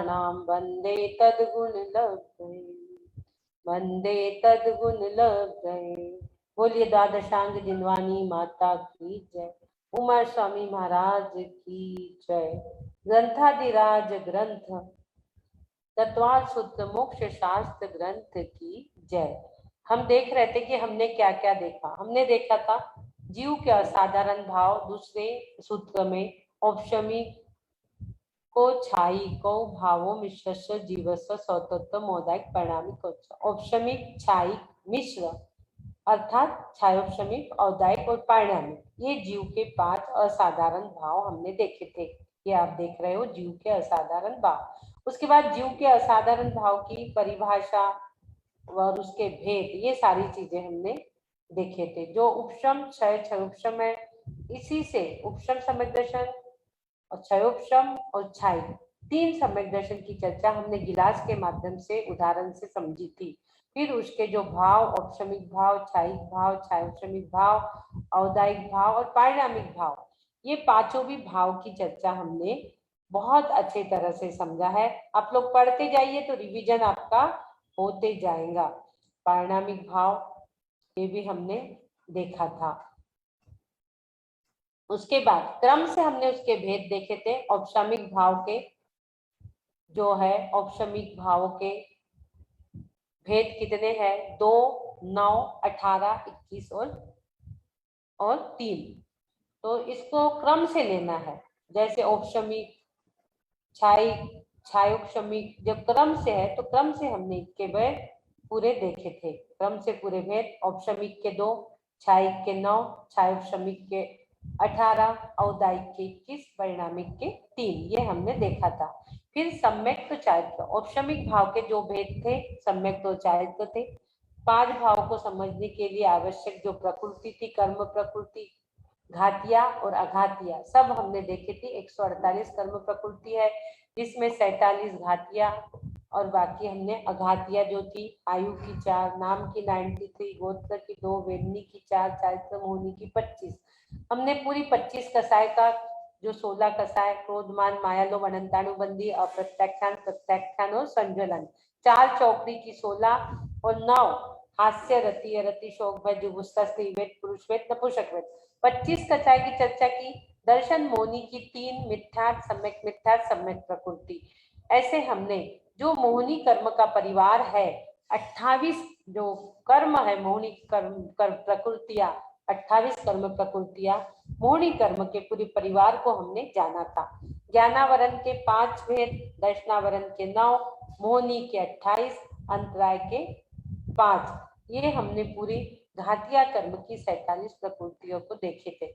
नाम वंदे तद्गुण लब्धये, वंदे तद्गुण लब्धये। बोलिए द्वादशांग जिनवानी माता की जय, उमा स्वामी महाराज की जय। ग्रंथादिराज ग्रंथ तत्वार सूत्र मोक्ष शास्त्र ग्रंथ की जय। हम देख रहे थे कि हमने क्या क्या देखा। हमने देखा था जीव के असाधारण भाव, दूसरे सूत्र में औपशमिक को छाई को भावो मिश्र जीवस्व स्वतंत्र मोदायिक परिणामिक। औपशमिक, छाई, मिश्र अर्थात छायोपशमिक, औदायिक और परिणामिक, ये जीव के 5 असाधारण भाव हमने देखे थे। ये आप देख रहे हो जीव के असाधारण भाव। उसके बाद जीव के असाधारण भाव की परिभाषा और उसके भेद, ये सारी चीजें हमने देखे थे। जो उपशम, क्षय, क्षयोपशम है, इसी से उपशम, सम्यक दर्शन और क्षयोपशम और छाई, 3 सम्यक दर्शन की चर्चा हमने गिलास के माध्यम से उदाहरण से समझी थी। फिर उसके जो भाव, औपशमिक भाव, छायिक भाव, छायोपशमिक भाव, औदायिक भाव और परिणामिक भाव, ये पांचों भी भाव की चर्चा हमने बहुत अच्छे तरह से समझा है। आप लोग पढ़ते जाइए तो रिवीजन आपका होते जाएगा। परिणामिक भाव ये भी हमने देखा था। उसके बाद क्रम से हमने उसके भेद देखे थे। औपशमिक भाव के जो है, औपशमिक भाव के भेद कितने हैं? 2, 9, 18, 21 और 3। तो इसको क्रम से लेना है। जैसे औपशमिक, छायिक, छायोपशमिक जब क्रम से है तो क्रम से हमने इसके भेद पूरे देखे थे। क्रम से पूरे भेद औपशमिक के 2, छायिक के 9, छायोपशमिक के 18, औदायिक के 21, परिणामिक के 3, ये हमने देखा था। फिर सम्यक्त चारित्र, औपशमिक भाव के जो भेद थे, सम्यक्त और चारित्र थे। 5 भाव को समझने के लिए आवश्यक जो प्रकृति थी, कर्म प्रकृति, घातिया और अघातिया, सब हमने देखे थे। 148 कर्म प्रकृति है, जिसमें 47 घातिया और बाकी हमने अघातिया जो थी, आयु की 4, नाम की 93, गोत्र की 2, वेदनी की 4, चारित्र मोहनी की 25। हमने पूरी 25 कसाय का जो 16 कसाय, क्रोधमान, माया, लोभ, अनंतानुबंधी, अप्रत्याख्यान, प्रत्याख्यान और संज्वलन, 4 चौकड़ी की 16 और 9 हास्य, रति, अरति, शोक, भय, जुगुप्सा, स्त्री वेद, पुरुष वेद, नपुंसक वेद। 25 कसाय की चर्चा की। दर्शन मोहनी की 3, मिथ्यार्थ, सम्यक मिथ्यार्थ, सम्यक प्रकृति। ऐसे हमने जो मोहनी कर्म का परिवार है, 28 जो कर्म है, मोहनी कर्म प्रकृतियां, 28 कर्म प्रकृतियां, मोहनी कर्म के पूरे परिवार को हमने जाना था। ज्ञानावरण के 5 भेद, दर्शनावरण के 9, मोहनी के 28, अंतराय के 5, ये हमने पूरी घातिया कर्म की 47 प्रकृतियों को देखे थे।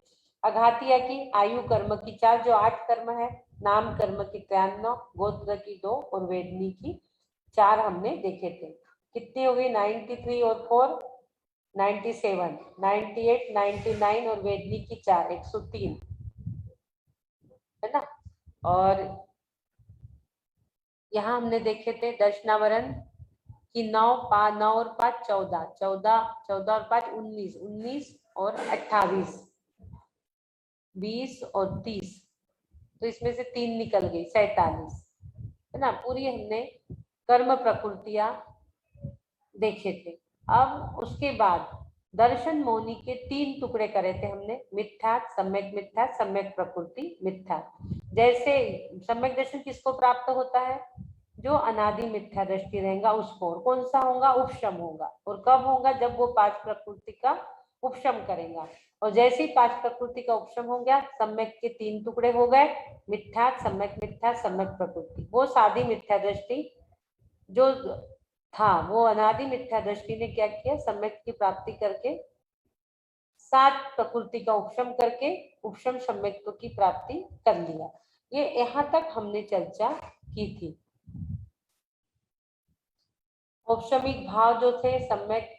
अघातिया की आयु कर्म की 4 जो 8 कर्म है, नाम कर्म की 93, गोत्र की 2 और वेदनी की 4 हमने देखे थे। कितनी हो गई? 93 और 4 97, 98, 99 और वेदनी की 4 103 है ना। और यहाँ हमने देखे थे दर्शनावरण कि 9 और 5 14, 14 और 5 19, 19 और 28, 20 और 30, तो इसमें से 3 निकल गई, 47 है ना। पूरी हमने कर्म प्रकृतियां देखे थे। अब उसके बाद दर्शन मोहनी के 3 टुकड़े करे थे हमने, मिथ्यार्थ, सम्यक मिथ्यार्थ, सम्यक प्रकृति मिथ्यार्थ। जैसे सम्यक दर्शन किसको प्राप्त होता है? जो अनादि मिथ्या दृष्टि रहेगा उसको। और कौन सा होगा? उपशम होगा। और कब होगा? जब वो 5 प्रकृति का उपशम करेगा। और जैसे ही 5 प्रकृति का उपशम हो गया, सम्यक के 3 टुकड़े हो गए, मिथ्यार्थ, सम्यक मिथ्यार्थ, सम्यक प्रकृति। वो सादी मिथ्या दृष्टि जो था, वो अनादि मिथ्या दृष्टि ने क्या किया? सम्यक की प्राप्ति करके 7 प्रकृति का उपशम करके उपशम सम्यक्त्व की प्राप्ति कर लिया। ये यहाँ तक हमने चर्चा की थी। औपशमिक भाव जो थे, सम्यक,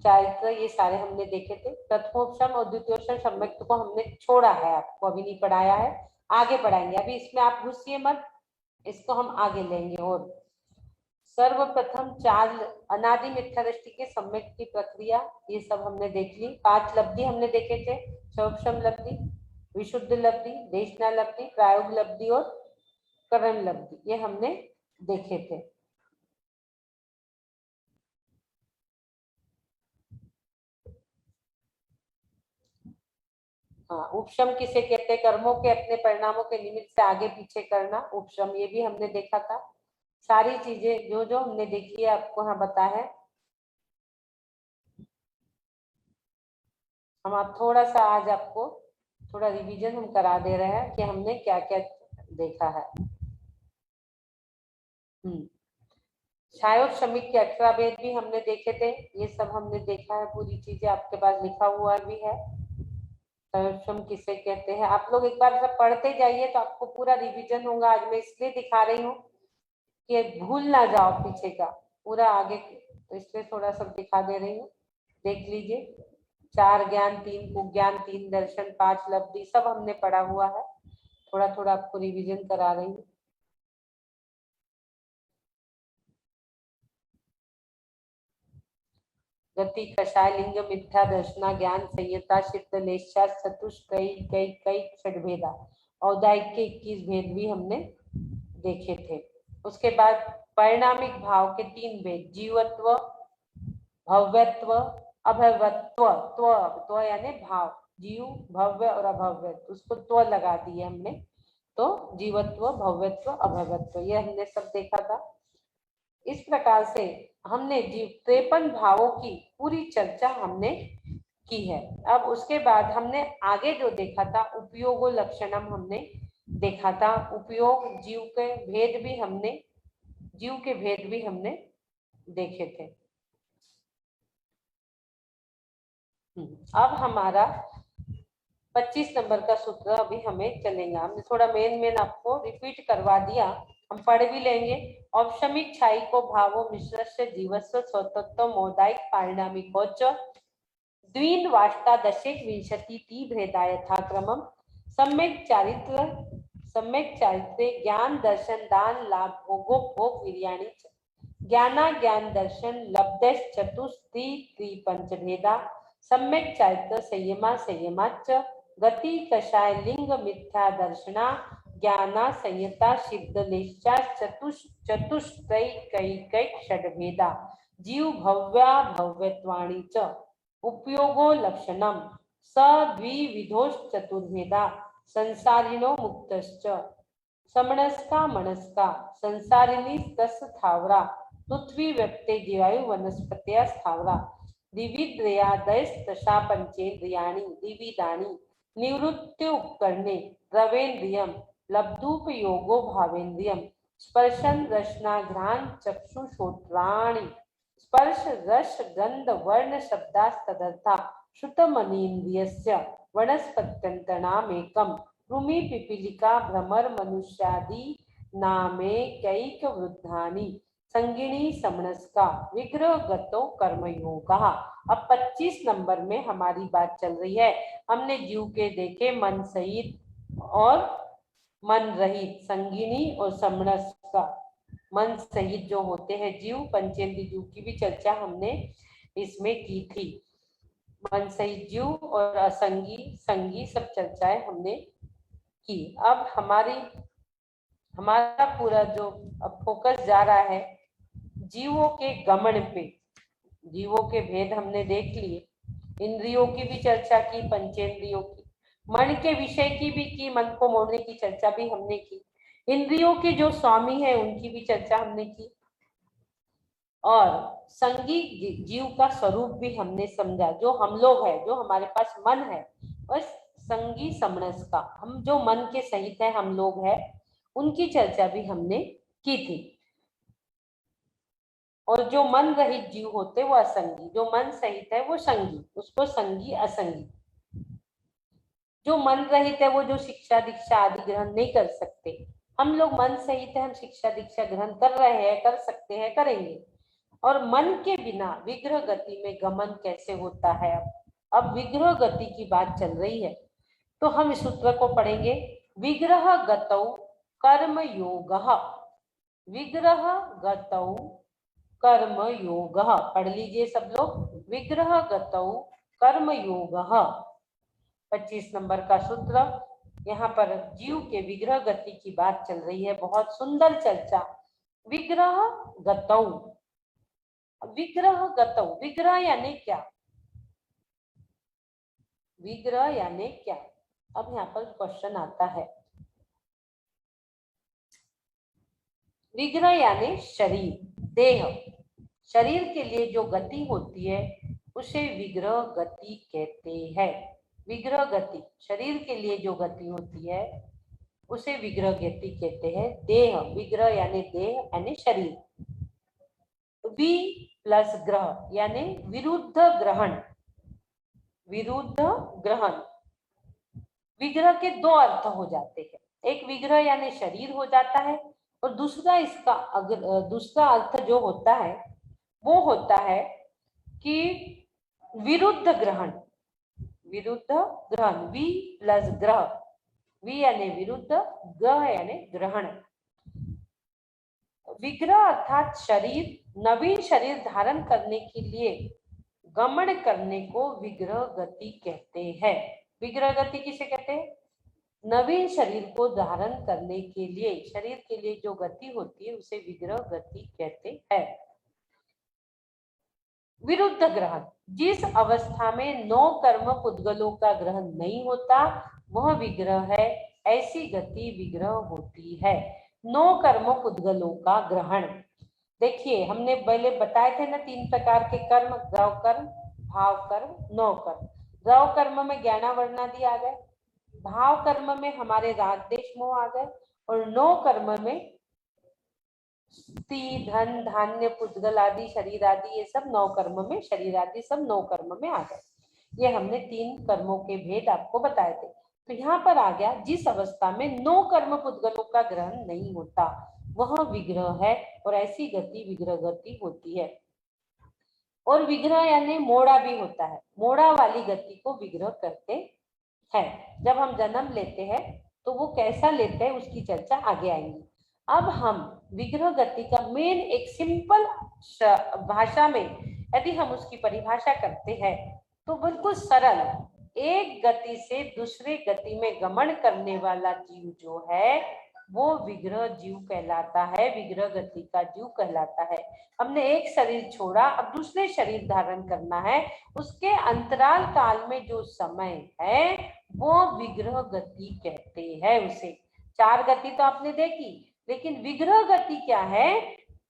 चारित्र, ये सारे हमने देखे थे। प्रथमोपशम और द्वितीयोपशम सम्यक्त्व को हमने छोड़ा है, आपको अभी नहीं पढ़ाया है, आगे पढ़ाएंगे। अभी इसमें आप घुसिए मत, इसको हम आगे लेंगे। और सर्वप्रथम 4 अनादि मिथ्या दृष्टि के सम्यक की प्रक्रिया, ये सब हमने देख ली। 5 लब्धि हमने देखे थे, क्षयोपशम लब्धि, विशुद्ध लब्धि, देशना लब्धि, प्रायोग लब्धि और करण लब्धि, ये हमने देखे थे। हाँ, उपशम किसे कहते हैं? कर्मों के अपने परिणामों के निमित्त से आगे पीछे करना, उपशम, ये भी हमने देखा था। सारी चीजें जो जो हमने देखी है आपको यहाँ बता है। हम आप थोड़ा सा आज आपको थोड़ा रिवीजन हम करा दे रहे हैं कि हमने क्या क्या देखा है। छायो श्रमिक के 18 भेद भी हमने देखे थे, ये सब हमने देखा है, पूरी चीजें आपके पास लिखा हुआ भी है। छायोश्रम किसे कहते हैं? आप लोग एक बार सब पढ़ते जाइए तो आपको पूरा रिवीजन होगा। आज मैं इसलिए दिखा रही हूँ कि भूल ना जाओ पीछे का पूरा आगे, तो इसलिए थोड़ा सब दिखा दे रही हूँ, देख लीजिए। 4 ज्ञान, 3 कुज्ञान, 3 दर्शन, 5 लब्धि, सब हमने पढ़ा हुआ है। थोड़ा थोड़ा आपको रिवीजन करा रही हूँ। गति, कषाय, लिंग, मिथ्या दर्शना, ज्ञान, संयता, सिद्ध, लेशा, चतुष्कई, कई कई षड्भेदा, औदायिक के 21 भेद भी हमने देखे थे। उसके बाद परिणामिक भाव के 3 भेद, जीवत्व, भव्यत्व, अभव्यत्व। त्व यानी भाव, जीव, भव्य और अभव्य, उसको त्व लगा दिए हमने, तो जीवत्व, भव्यत्व, अभव्यत्व, ये हमने सब देखा था। इस प्रकार से हमने जीव 53 भावों की पूरी चर्चा हमने की है। अब उसके बाद हमने आगे जो देखा था, उपयोगो लक्षणम हमने देखा था। उपयोग, जीव के भेद भी हमने देखे थे। अब हमारा 25 नंबर का सूत्र अभी हमें चलेगा। हमने थोड़ा मेन आपको रिपीट करवा दिया, हम पढ़ भी लेंगे। औपशमिक छाई को भावो मिश्रस्य जीवस्व स्वतत्व मोदायिक पारिणामिकोच्च द्वीन वाष्टादशेक विंशति भेदा यथाक्रमम सम्यक चारित्रे ज्ञान दर्शन दान लाभ भोगो भोग वीर्याणि ज्ञाना ज्ञान दर्शन लब्धेश चतुस्त्री त्रिपंच भेदा सम्यक चारित्र संयमा संयमाच्च गति कषाय लिंग मिथ्या दर्शना ज्ञाना संयता सिद्ध निश्चा चतुष्टैकैक षड्भेदा जीव भव्या भव्यत्वाणि च उपयोगो लक्षणम स द्विविधोश्चतुर्भेदा संसारिणो मुक्तश्च समणस्का मनस्का संसारिणी तस् स्थावरा पृथ्वी व्यक्ते जीवायु वनस्पत्या स्थावरा द्विविद्रयादयस्तशा पंचेन्द्रियाणि द्विविधानि निवृत्ति उपकरणे द्रवेन्द्रियं लब्धुपयोगो भावेन्द्रियं स्पर्शन रसनाघ्राण चक्षुश्रोत्राणि स्पर्श रस गंध वर्ण शब्दास्तदर्था श्रुतमनीन्द्रियस्य वनस्पत्यन्तनामेकं कृमि पिपीलिका भ्रमर मनुष्यादि नामेकैक वृद्धानि संगिणी समणस्का विग्रहगतो कर्मयोगा। अब 25 नंबर में हमारी बात चल रही है। हमने जीव के देखे मन सहित और मन रहित, संगिनी और समणस्का, मन सहित जो होते हैं जीव, पंचेंद्रिय जीव की भी चर्चा हमने इसमें की थी। मन सहित जीव और असंगी संगी सब चर्चाएं हमने की। अब हमारा पूरा जो अब फोकस जा रहा है जीवों के गमन पे। जीवों के भेद हमने देख लिए, इंद्रियों की भी चर्चा की, पंचेंद्रियों की, मन के विषय की भी की, मन को मोड़ने की चर्चा भी हमने की, इंद्रियों के जो स्वामी है उनकी भी चर्चा हमने की, और संगी जीव का स्वरूप भी हमने समझा, जो हम लोग है, जो हमारे पास मन है, और संगी समणस का, हम जो मन के सहित है हम लोग है, उनकी चर्चा भी हमने की थी। और जो मन रहित जीव होते वो असंगी, जो मन सहित है वो संगी, उसको संगी असंगी। जो मन रहित है वो जो शिक्षा दीक्षा आदि ग्रहण नहीं कर सकते, हम लोग मन सहित है, हम शिक्षा दीक्षा ग्रहण कर रहे हैं, कर सकते हैं, करेंगे। और मन के बिना विग्रह गति में गमन कैसे होता है? अब विग्रह गति की बात चल रही है, तो हम इस सूत्र को पढ़ेंगे। विग्रह गतौ कर्म योग, विग्रह गतौ कर्म योग, पढ़ लीजिए सब लोग। विग्रह गतौ कर्म योग, 25 नंबर का सूत्र। यहाँ पर जीव के विग्रह गति की बात चल रही है, बहुत सुंदर चर्चा विग्रह गतौ, विग्रह गतौ, विग्रह यानी क्या, विग्रह यानी क्या। अब यहाँ पर क्वेश्चन आता है, विग्रह यानी शरीर, देह, शरीर के लिए जो गति होती है उसे विग्रह गति कहते हैं। विग्रह गति, शरीर के लिए जो गति होती है उसे विग्रह गति कहते हैं। देह, विग्रह यानी देह यानी शरीर। वि प्लस ग्रह यानी विरुद्ध ग्रहण, विरुद्ध ग्रहण। विग्रह के दो अर्थ हो जाते हैं, एक विग्रह यानी शरीर हो जाता है और दूसरा इसका दूसरा अर्थ जो होता है वो होता है कि विरुद्ध ग्रहण, विरुद्ध ग्रहण। वि प्लस ग्रह, वि यानी विरुद्ध, ग्रह यानी ग्रहण। विग्रह अर्थात शरीर, नवीन शरीर धारण करने के लिए गमन करने को विग्रह गति कहते हैं। विग्रह गति किसे कहते हैं? नवीन शरीर को धारण करने के लिए, शरीर के लिए जो गति होती है उसे विग्रह गति कहते हैं। विरुद्ध ग्रहण, जिस अवस्था में नौ कर्म पुद्गलों का ग्रहण नहीं होता वह विग्रह है, ऐसी गति विग्रह होती है। नौ कर्म पुद्गलों का ग्रहण, देखिए हमने पहले बताए थे ना 3 प्रकार के कर्म, द्रव कर्म, भाव कर्म, नौ कर्म। द्रव कर्म में ज्ञाना वर्णादि आ गए, भाव कर्म में हमारे राग देश मोह आ गए और नौ कर्म में स्त्री धन धान्य पुद्गल आदि शरीर आदि, ये सब नौ कर्म में, शरीर आदि सब नौ कर्म में आ गए। ये हमने 3 कर्मों के भेद आपको बताए थे। तो यहाँ पर आ गया, जिस अवस्था में नौ कर्म पुद्गलों का ग्रहण नहीं होता वह विग्रह है और ऐसी गति विग्रह गति होती है। और विग्रह यानी मोड़ा भी होता है, मोड़ा वाली गति को विग्रह कहते हैं। जब हम जन्म लेते हैं तो वो कैसा लेते हैं उसकी चर्चा आगे आएंगी। अब हम विग्रह गति का मेन एक सिंपल भाषा में यदि हम उसकी परिभाषा करते हैं तो बिल्कुल सरल, एक गति से दूसरे गति में गमन करने वाला जीव जो है वो विग्रह जीव कहलाता है, विग्रह गति का जीव कहलाता है। हमने एक शरीर छोड़ा, अब दूसरे शरीर धारण करना है, उसके अंतराल काल में जो समय है वो विग्रह गति कहते हैं उसे। 4 गति तो आपने देखी, लेकिन विग्रह गति क्या है?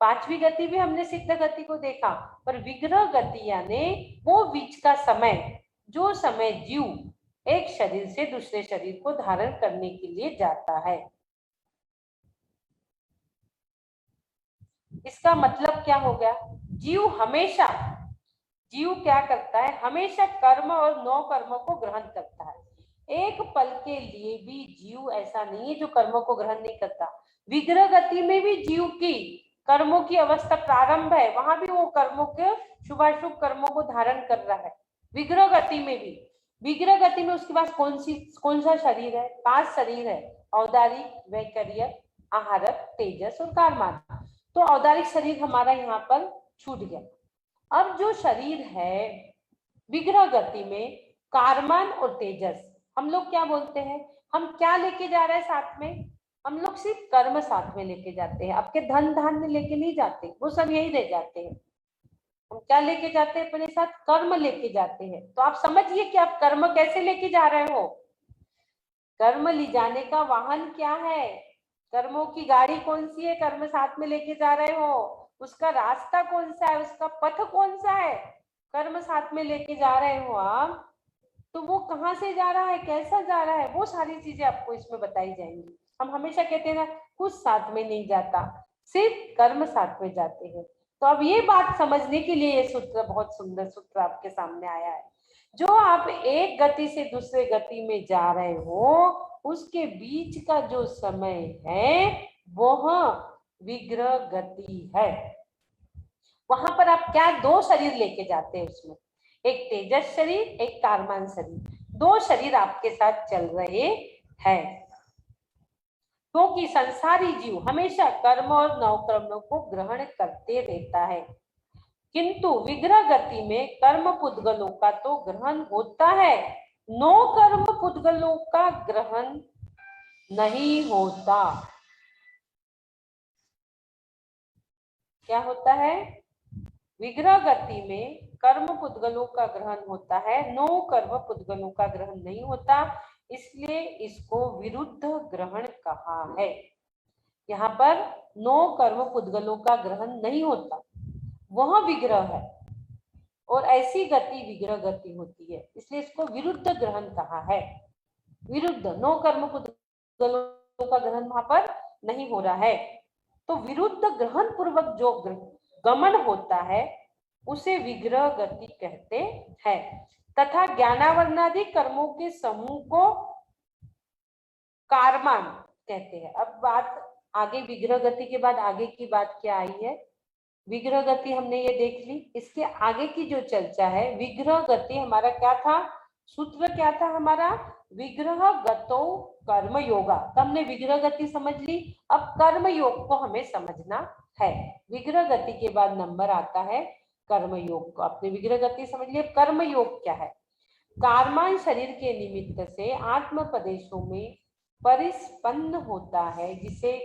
5वीं गति भी हमने सिद्ध गति को देखा, पर विग्रह गति यानी वो बीच का समय, जो समय जीव एक शरीर से दूसरे शरीर को धारण करने के लिए जाता है। इसका मतलब क्या हो गया? जीव हमेशा, जीव क्या करता है? हमेशा कर्म और नौ कर्मों को ग्रहण करता है। एक पल के लिए भी जीव ऐसा नहीं है जो कर्मों को ग्रहण नहीं करता। विग्रह गति में भी जीव की कर्मों की अवस्था प्रारंभ है, वहां भी वो कर्मों के शुभाशुभ कर्मों को धारण कर रहा है। विग्रह गति में भी, विग्रह गति में उसके पास कौन सा शरीर है? 5 शरीर है, औदारिक, वैकर्य, आहारक, तेजस और कारमान। तो औदारिक शरीर हमारा यहाँ पर छूट गया। अब जो शरीर है विग्रह गति में, कारमान और तेजस, हम लोग क्या बोलते हैं? हम क्या लेके जा रहे हैं साथ में? हम लोग सिर्फ कर्म साथ में लेके जाते हैं, आपके धन धान्य लेके नहीं जाते, वो सब यही रह जाते हैं। हम क्या लेके जाते हैं अपने साथ? कर्म लेके जाते हैं। तो आप समझिए कि आप कर्म कैसे लेके जा रहे हो। कर्म ले जाने का वाहन क्या है? कर्मों की गाड़ी कौन सी है? कर्म साथ में लेके जा रहे हो, उसका रास्ता कौन सा है, उसका पथ कौन सा है? कर्म साथ में लेके जा रहे हो आप, तो वो कहाँ से जा रहा है, कैसा जा रहा है, वो सारी चीजें आपको इसमें बताई जाएंगी। हम हमेशा कहते हैं ना कुछ साथ में नहीं जाता, सिर्फ कर्म साथ में जाते हैं। तो अब ये बात समझने के लिए ये सूत्र, बहुत सुंदर सूत्र आपके सामने आया है। जो आप एक गति से दूसरे गति में जा रहे हो उसके बीच का जो समय है वह विग्रह गति है। वहां पर आप क्या 2 शरीर लेके जाते हैं उसमें, एक तेजस शरीर, एक कारमान शरीर, 2 शरीर आपके साथ चल रहे हैं। क्योंकि संसारी जीव हमेशा कर्म और नवकर्मों को ग्रहण करते रहता है, किंतु विग्रह गति में कर्म पुद्गलों का तो ग्रहण होता है, नौ कर्म पुद्गलों का ग्रहण नहीं होता। क्या होता है? विग्रह गति में कर्म पुद्गलों का ग्रहण होता है, नो कर्म पुद्गलों का ग्रहण नहीं होता, इसलिए इसको विरुद्ध ग्रहण कहा है। यहाँ पर नो कर्म पुद्गलों का ग्रहण नहीं होता, वह विग्रह है और ऐसी गति विग्रह गति होती है, इसलिए इसको विरुद्ध ग्रहण कहा है। विरुद्ध, नो कर्म पुद्गलों का ग्रहण वहां पर नहीं हो रहा है, तो विरुद्ध ग्रहण पूर्वक जो गमन होता है उसे विग्रह गति कहते हैं। तथा ज्ञानावरणादि कर्मों के समूह को कारमान कहते हैं। अब बात आगे विग्रह गति के बाद आगे की बात क्या आई है? विग्रह गति हमने ये देख ली, इसके आगे की जो चर्चा है, विग्रह गति हमारा क्या था? सूत्र क्या था हमारा? विग्रह गतो कर्म योगा। तो हमने विग्रह गति समझ ली, अब कर्म योग को हमें समझना है। विग्रह गति के बाद नंबर आता है कर्म योग को। आपने विग्रह गति समझ लिया, कर्म योग क्या है? कारमान शरीर के निमित्त से आत्म प्रदेशों में परिस्पन्न होता है, जिसे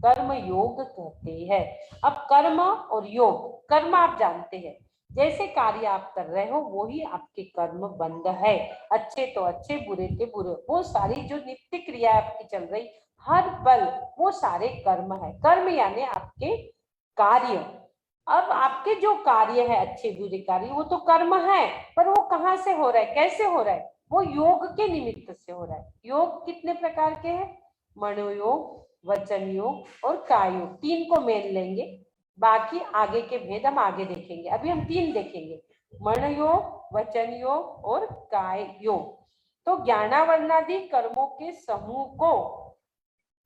कर्म योग कहते हैं। अब कर्म और योग, कर्म आप जानते हैं, जैसे कार्य आप कर रहे हो वो ही आपके कर्म बंध है। अच्छे तो अच्छे, बुरे तो बुरे, वो सारी जो नित्य क्रिया आपकी चल रही हर पल, वो सारे कर्म है। कर्म यानी आपके कार्य। अब आपके जो कार्य है, अच्छे बुरे कार्य, वो तो कर्म है, पर वो कहाँ से हो रहा है, कैसे हो रहा है? वो योग के निमित्त से हो रहा है। योग कितने प्रकार के हैं? मनोयोग, वचन योग और काय योग, तीन को मेन लेंगे, बाकी आगे के भेद हम आगे देखेंगे। अभी हम तीन देखेंगे, मन योग, वचन योग और काय योग। तो ज्ञानावरणादि कर्मों के समूह को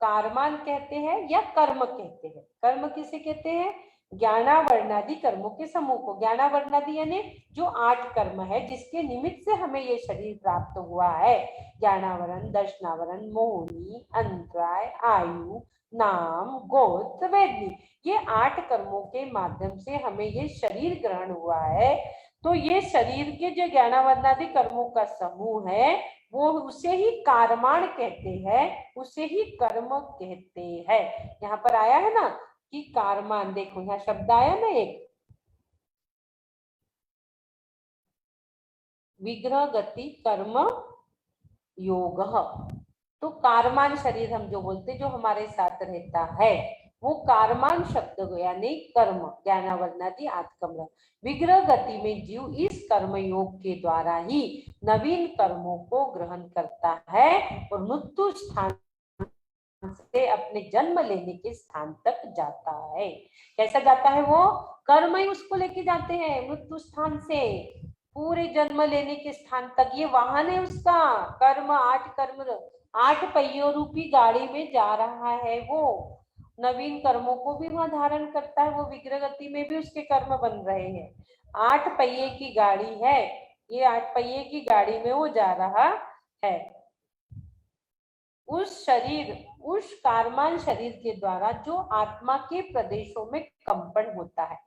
कारमान कहते हैं या कर्म कहते हैं। कर्म किसे कहते हैं? ज्ञानावरणादि कर्मों के समूह को। ज्ञानावरणादि यानी जो 8 कर्म है, जिसके निमित्त से हमें ये शरीर प्राप्त हुआ है। ज्ञानावरण, दर्शनावरण, मोहिनी, अंतराय, आयु, नाम, गोत्र, वेदनी, ये 8 कर्मों के माध्यम से हमें ये शरीर ग्रहण हुआ है। तो ये शरीर के जो ज्ञानावरणादि कर्मों का समूह है, वो उसे ही कारमान कहते हैं, उसे ही कर्म कहते हैं। यहाँ पर आया है ना कि कारमान, देखो यहाँ शब्द आया ना एक, विग्रह गति कर्म योग। तो कारमान शरीर हम जो बोलते, जो हमारे साथ रहता है, वो कारमान शब्द यानी कर्म, ज्ञानावरणादि 8 कर्म। विग्रह गति में जीव इस कर्म योग के द्वारा ही नवीन कर्मों को ग्रहण करता है और मृत्यु स्थान से अपने जन्म लेने के स्थान तक जाता है। कैसा जाता है? वो कर्म ही उसको लेके जाते हैं मृत्यु स्थान से पूरे जन्म लेने के स्थान तक। ये वाहन है उसका, कर्म, 8 कर्म, 8 पहियों रूपी गाड़ी में जा रहा है। वो नवीन कर्मों को भी वहां धारण करता है, वो विग्रह गति में भी उसके कर्म बन रहे हैं। 8 पहिए की गाड़ी है, ये 8 पहिए की गाड़ी में वो जा रहा है। उस शरीर, उस कारमान शरीर के द्वारा जो आत्मा के प्रदेशों में कंपन होता है।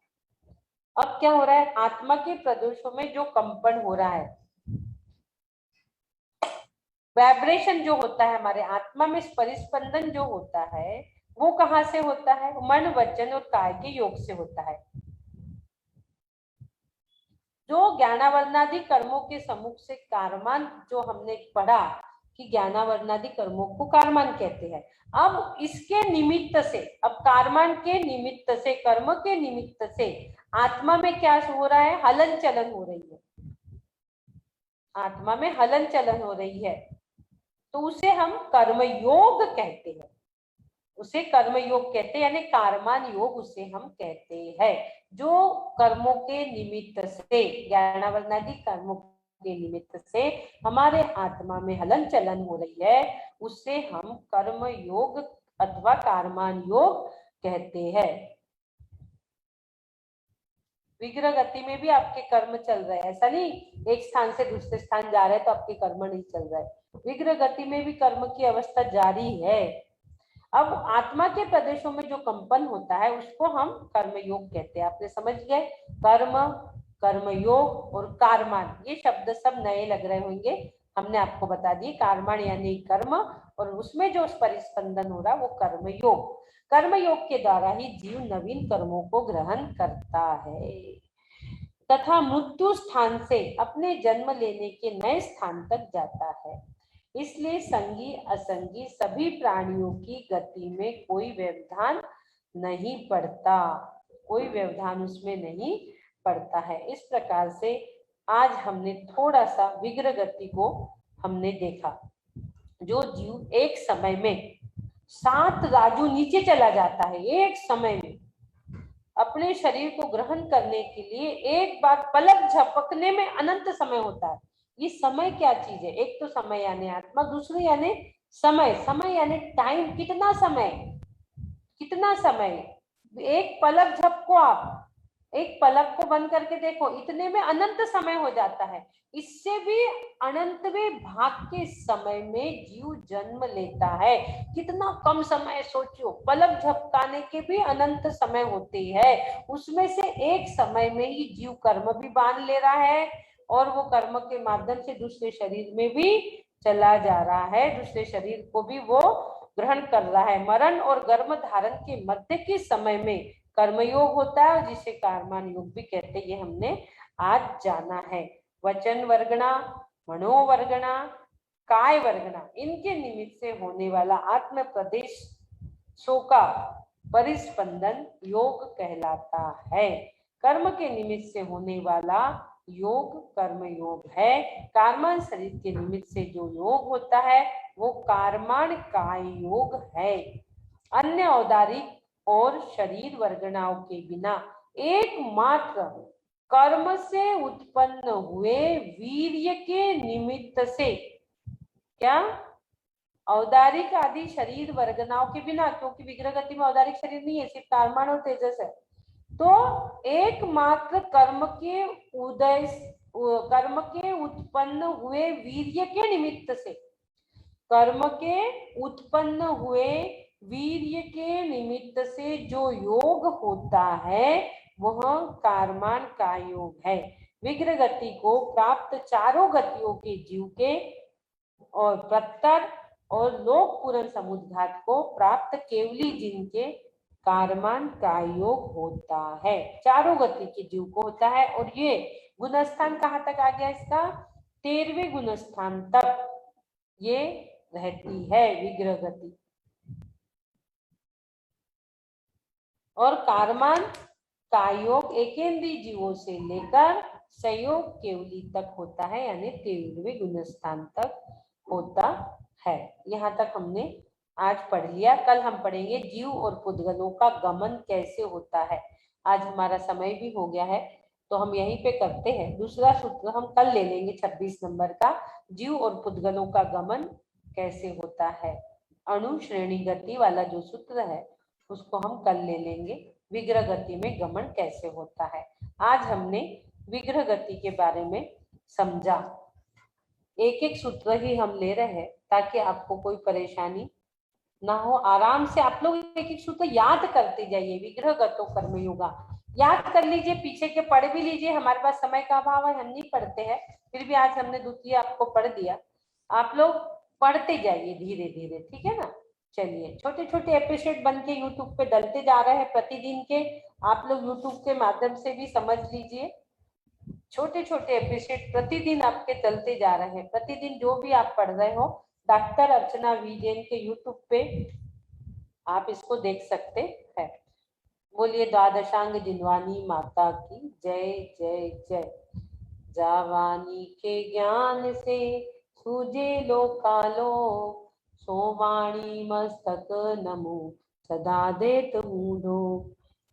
अब क्या हो रहा है? आत्मा के प्रदेशों में जो कंपन हो रहा है, वाइब्रेशन जो होता है हमारे आत्मा में, परिस्पंदन जो होता है, वो कहाँ से होता है? मन, वचन और काय के योग से होता है। जो ज्ञानावरणादि कर्मों के समूह से कारमान, जो हमने पढ़ा कि ज्ञानावरणादि कर्मों को कारमान कहते हैं। अब इसके निमित्त से, अब कारमान के निमित्त से, कर्म के निमित्त से आत्मा में क्या हो रहा है? हलन चलन हो रही है। आत्मा में हलन चलन हो रही है, तो उसे हम कर्मयोग कहते हैं। उसे कर्म योग कहते हैं, यानी कारमान योग उसे हम कहते हैं। जो कर्मों के निमित्त से, ज्ञानावरणादि कर्मों के निमित्त से हमारे आत्मा में हलन चलन हो रही है, उससे हम कर्म योग अथवा कारमान योग कहते हैं। विग्रह गति में भी आपके कर्म चल रहे हैं, ऐसा नहीं एक स्थान से दूसरे स्थान जा रहे हैं तो आपके कर्म नहीं चल रहा है। विग्रह गति में भी कर्म की अवस्था जारी है। अब आत्मा के प्रदेशों में जो कंपन होता है उसको हम कर्मयोग कहते हैं। आपने समझ गए? कर्म, कर्मयोग और कारमान, ये शब्द सब नए लग रहे होंगे, हमने आपको बता दिए। कारमान यानी कर्म और उसमें जो परिस्पंदन हो रहा है वो कर्मयोग। कर्मयोग के द्वारा ही जीव नवीन कर्मों को ग्रहण करता है तथा मृत्यु स्थान से अपने जन्म लेने के नए स्थान तक जाता है। इसलिए संगी असंगी सभी प्राणियों की गति में कोई व्यवधान नहीं पड़ता, कोई व्यवधान उसमें नहीं पड़ता है। इस प्रकार से आज हमने थोड़ा सा विग्रह गति को हमने देखा। जो जीव एक समय में 7 राजू नीचे चला जाता है, एक समय में अपने शरीर को ग्रहण करने के लिए एक बार पलक झपकने में अनंत समय होता है। ये समय क्या चीज है? एक तो समय यानी आत्मा, दूसरे यानी समय, समय यानी टाइम। कितना समय, कितना समय, एक पलक झपको, आप एक पलक को बंद करके देखो, इतने में अनंत समय हो जाता है। इससे भी अनंतवें भाग के समय में जीव जन्म लेता है। कितना कम समय, सोचो, पलक झपकाने के भी अनंत समय होती है, उसमें से एक समय में ही जीव कर्म भी बांध ले रहा है और वो कर्म के माध्यम से दूसरे शरीर में भी चला जा रहा है, दूसरे शरीर को भी वो ग्रहण कर रहा है। मरण और गर्भ धारण के मध्य के समय में कर्मयोग होता है, जिसे कर्मान योग भी कहते हैं। ये हमने आज जाना है। वचन वर्गणा, मनोवर्गणा, काय वर्गणा, इनके निमित्त से होने वाला आत्म प्रदेश सो का परिस्पंदन योग कहलाता है। कर्म के निमित्त से होने वाला योग कर्म योग है। कर्मण शरीर के निमित्त से जो योग होता है वो कर्मण काय योग है। अन्य औदारिक और शरीर वर्गणाओं के बिना एकमात्र कर्म से उत्पन्न हुए वीर्य के निमित्त से, क्या, औदारिक आदि शरीर वर्गनाओं के बिना, क्योंकि विग्रह गति में औदारिक शरीर नहीं है, सिर्फ कर्मण और तेजस है, तो एकमात्र कर्म के उदय, कर्म के उत्पन्न हुए वीर्य के निमित्त से, कर्म के उत्पन्न हुए वीर्य के निमित्त से जो योग होता है वह कर्मण का योग है। विग्रह गति को प्राप्त चारों गतियों के जीव के और प्रत्तर और लोक पूर्ण समुद्घात को प्राप्त केवली जिनके कर्मण का योग होता है, चारों गति के जीव को होता है। और ये गुणस्थान कहाँ तक आ गया इसका? 13वें गुणस्थान तक ये रहती है विग्रह गति। और कर्मण का योग एकेंद्रीय जीवों से लेकर संयोग केवली तक होता है, यानी 13वें गुणस्थान तक होता है। यहाँ तक हमने आज पढ़ लिया। कल हम पढ़ेंगे जीव और पुद्गलों का गमन कैसे होता है। आज हमारा समय भी हो गया है तो हम यहीं पे करते हैं। दूसरा सूत्र हम कल ले लेंगे 26 नंबर का, जीव और पुद्गलों का गमन कैसे होता है। अणु श्रेणी गति वाला जो सूत्र है उसको हम कल ले लेंगे। विग्रह गति में गमन कैसे होता है। आज हमने विग्रह गति के बारे में समझा। एक एक सूत्र ही हम ले रहे हैं ताकि आपको कोई परेशानी ना हो। आराम से आप लोग एक एक सूत्र याद करते जाइए। विग्रह गतो कर्मयोगा याद कर लीजिए, पीछे के पढ़ भी लीजिए। हमारे पास समय का अभाव है, हम नहीं पढ़ते हैं, फिर भी आज हमने द्वितीय आपको पढ़ दिया। आप लोग पढ़ते जाइए धीरे धीरे, ठीक है ना। चलिए, छोटे छोटे एपिसोड बन के यूट्यूब पे डलते जा रहे हैं प्रतिदिन के। आप लोग यूट्यूब के माध्यम से भी समझ लीजिए। छोटे छोटे एपिसोड प्रतिदिन आपके चलते जा रहे हैं। प्रतिदिन जो भी आप पढ़ रहे हो, डॉक्टर अर्चना वी जैन के यूट्यूब पे आप इसको देख सकते हैं। बोलिए द्वादशांग जिनवानी माता की जय जय जय। जावानी के ज्ञान से सूझे लोकालो, सोवाणी मस्तक नमो सदा देत मूढ़ो।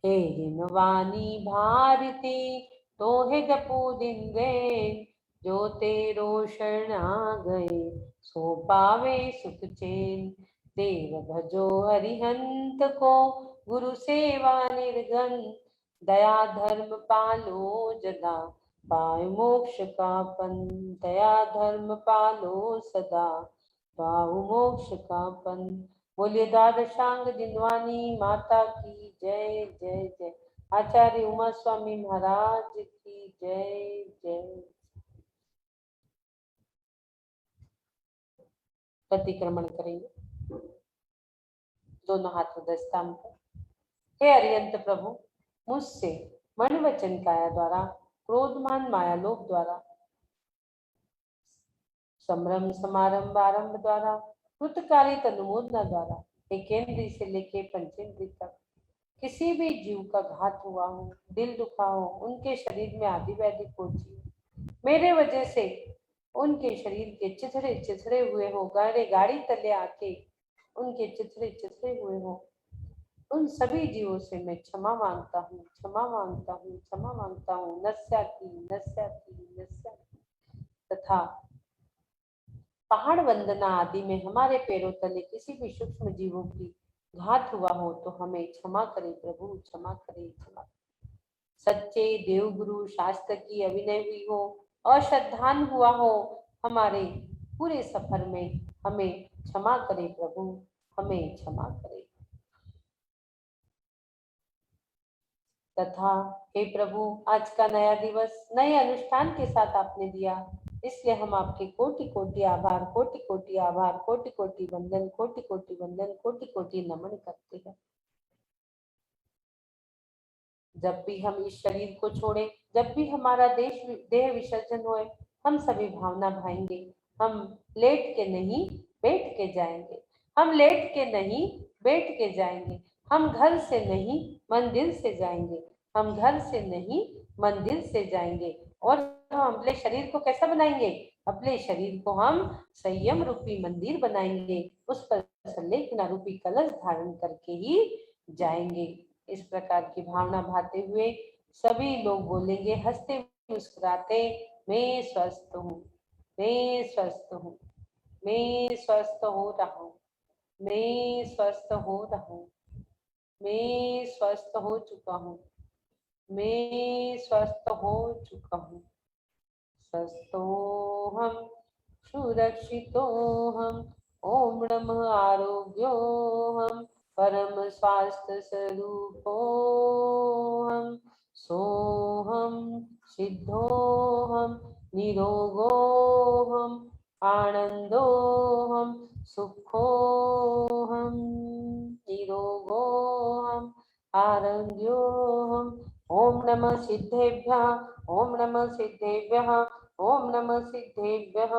हे जिनवानी भारती तो है जपू दिन गए, जो तेरो शरण आ गए सो पावे सुख चैन। देव भजो हरिहंत को गुरु सेवा निर्गन, दया धर्म पालो जदा पाए मोक्ष का पन। दया धर्म पालो सदा पाओ मोक्ष का पन। बोलिए द्वादशांग जिनवानी माता की जय जय जय। आचार्य उमा स्वामी महाराज की जय जय। प्रतिक्रमण करेंगे। दोनों हाथ हृदय स्थान पर। हे अरिहंत प्रभु, मुझसे मन वचन काया द्वारा, क्रोधमान माया लोभ द्वारा, संभ्रम समारंभ आरंभ द्वारा, कृतकारी तनुमोदना द्वारा, एकेंद्री से लेके पंचेंद्री तक किसी भी जीव का घात हुआ हो, दिल दुखा हो, उनके शरीर में आदि व्याधि पहुंची, मेरे वजह से उनके शरीर के चिथड़े चिथड़े हुए हो, गाड़ी तले आके उनके चिथड़े चिथड़े हुए हो, उन सभी जीवों से मैं क्षमा मांगता हूँ, क्षमा मांगता हूँ, क्षमा मांगता हूँ। नस्याति नस्याति नस्याति। तथा पहाड़ वंदना आदि में हमारे पैरों तले किसी भी सूक्ष्म जीवों की घात हुआ हो तो हमें क्षमा करे प्रभु, क्षमा करे, क्षमा। सच्चे देवगुरु शास्त्र की अभिनय हुई हो, अश्रद्धान हुआ हो हमारे पूरे सफर में, हमें क्षमा करे प्रभु, हमें क्षमा करे। तथा हे प्रभु, आज का नया दिवस नए अनुष्ठान के साथ आपने दिया, इसलिए हम आपके कोटि कोटि आभार, कोटि कोटि आभार, कोटि कोटि वंदन, कोटि कोटि वंदन, कोटि कोटि नमन करते हैं। जब भी हम इस शरीर को छोड़े, जब भी हमारा देह विसर्जन होए, हम सभी भावना भाएंगे, हम लेट के नहीं बैठ के जाएंगे, हम लेट के नहीं बैठ के जाएंगे, हम घर से नहीं मंदिर से जाएंगे, हम घर से नहीं मंदिर से जाएंगे। और हम अपने शरीर को कैसा बनाएंगे? अपने शरीर को हम संयम रूपी मंदिर बनाएंगे, उस पर संलेखना रूपी कलश धारण करके ही जाएंगे। इस प्रकार की भावना भाते हुए सभी लोग बोलेंगे हंसते मुस्कुराते, मैं स्वस्थ हूँ, मैं स्वस्थ हूँ, मैं स्वस्थ हो रहा हूँ, मैं स्वस्थ हो रहा हूँ, मैं स्वस्थ हो चुका हूँ, मैं स्वस्थ हो चुका हूँ। स्वस्थोहम सुरक्षितोहम, ओम नमः आरोग्योहम, परम स्वास्थ्य स्वरूपोहम, सोहम सिद्धोहम, निरोगोहम, आनंदोहम, सुखोहम, निरोगोहम, आरोग्योहम। ओम नमः सिद्धेभ्यः, ओम नमः सिद्धेभ्यः, ओम नमः सिद्धेभ्यः।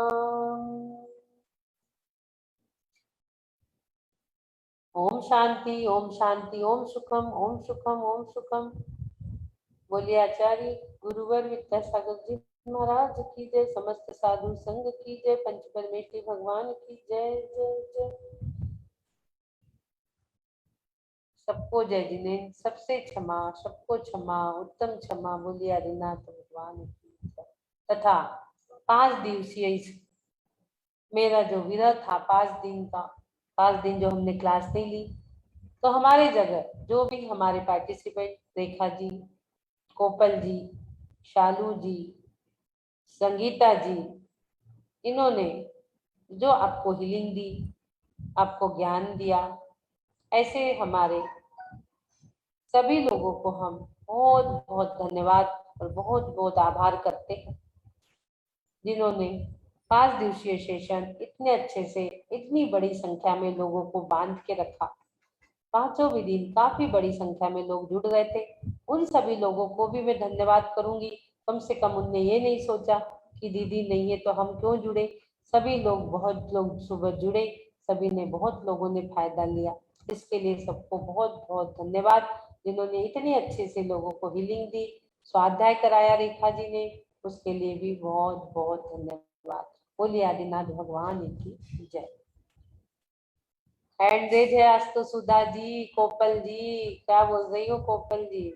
ओम शांति, ओम शांति, ओम सुखम, ओम सुखम, ओम सुखम। बोलिए आचार्य गुरुवर विद्यासागर जी महाराज की जय, समस्त साधु संघ की जय, पंच परमेश्वरी भगवान की जय जय जय। सबको जय जिन्हें सबसे क्षमा, सबको क्षमा, उत्तम क्षमा। बोलिए आदिनाथ भगवान की जय। तथा 5 दिवसीय इस मेरा जो विरह था, 5 दिन जो हमने क्लास नहीं ली, तो हमारे जगह जो भी हमारे पार्टिसिपेंट, रेखा जी, कोपल जी, शालू जी, संगीता जी, इन्होंने जो आपको हीलिंग दी, आपको ज्ञान दिया, ऐसे हमारे सभी लोगों को हम बहुत बहुत धन्यवाद और बहुत बहुत आभार करते हैं, जिन्होंने 5 दिवसीय सेशन इतने अच्छे से इतनी बड़ी संख्या में लोगों को बांध के रखा। 5 भी दिन काफी बड़ी संख्या में लोग जुड़ गए थे। उन सभी लोगों को भी मैं धन्यवाद करूंगी। कम से कम उनने ये नहीं सोचा कि दीदी नहीं है तो हम क्यों जुड़े। सभी लोग, बहुत लोग सुबह जुड़े, सभी ने, बहुत लोगों ने फायदा लिया। इसके लिए सबको बहुत बहुत धन्यवाद, जिन्होंने इतने अच्छे से लोगों को हीलिंग दी, स्वाध्याय कराया रेखा जी ने, उसके लिए भी बहुत बहुत धन्यवाद। बोलिए आदिनाथ भगवान की जय। हैंड रेज है आज तो सुधा जी, कोपल जी, क्या बोल रही हो कोपल जी?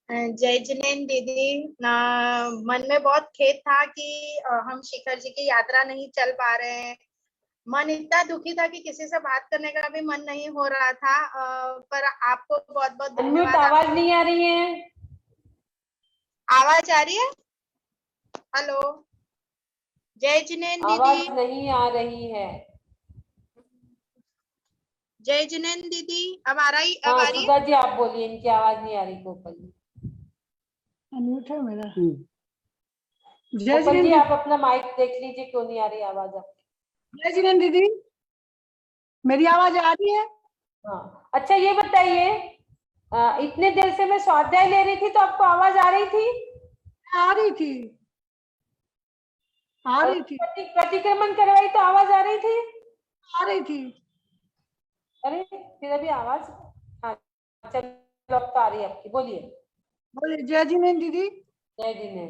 जय जिनेन दीदी, मन में बहुत खेद था कि हम शिखर जी की यात्रा नहीं चल पा रहे हैं। मन इतना दुखी था कि किसी से बात करने का भी मन नहीं हो रहा था, पर आपको बहुत बहुत धन्यवाद। आवाज नहीं आ रही है? आवाज आ रही है? हेलो, जय जिनेन दीदी। आवाज नहीं आ रही है। जय जिनेन दीदी, अब आ रही? हाँ सुधा जी आप बोलिए, इनकी आवाज नहीं आ रही। कोपल जी अनम्यूट है मेरा। कोपल जी आप अपना माइक देख लीजिए, क्यों नहीं आ रही आवाज आपकी? जय जिनेन्द्र दीदी, मेरी आवाज आ रही है? हाँ, अच्छा ये बताइए, इतने देर से मैं स्वाध्याय ले रही थी तो आपको आवाज आ रही थी? आ रही थी, आ और रही थी, प्रतिक्रमण करवाई तो आवाज आ रही थी? आ रही थी। अरे फिर अभी आवाज, हाँ चलो अब तो आ रही है आपकी, बोलिए। बोले जय जिनेन्द्र दीदी। जय जिने।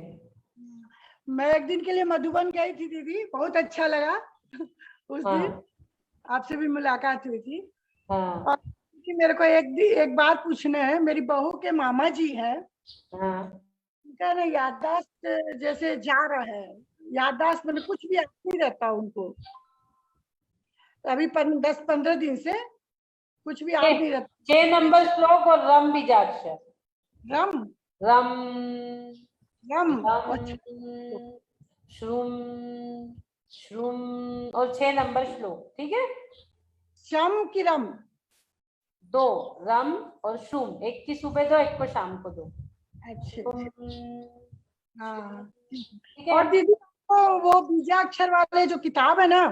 मैं एक दिन के लिए मधुबन गई थी दीदी, बहुत अच्छा लगा। उस दिन हाँ आपसे भी मुलाकात हुई थी। हाँ और कि मेरे को एक बात पूछना है। मेरी बहू के मामा जी हैं, हाँ। उनका ना याददाश्त जैसे जा रहा है। याददाश्त मतलब कुछ भी याद नहीं रहता उनको। अभी 10-15 दिन से कुछ भी याद नहीं रहता। 6 नंबर श्लोक और रम बीजाक्षर। रम रम रम रम और श्रुम श्रुम और 6 नंबर श्लोक, ठीक है। शम की रम। 2 रम और श्रुम, एक की सुबह दो, एक को शाम को दो। अच्छा अच्छा, श्रुम, हाँ ठीक है। ठीक है। और दीदी वो बीजाक्षर वाले जो किताब है ना,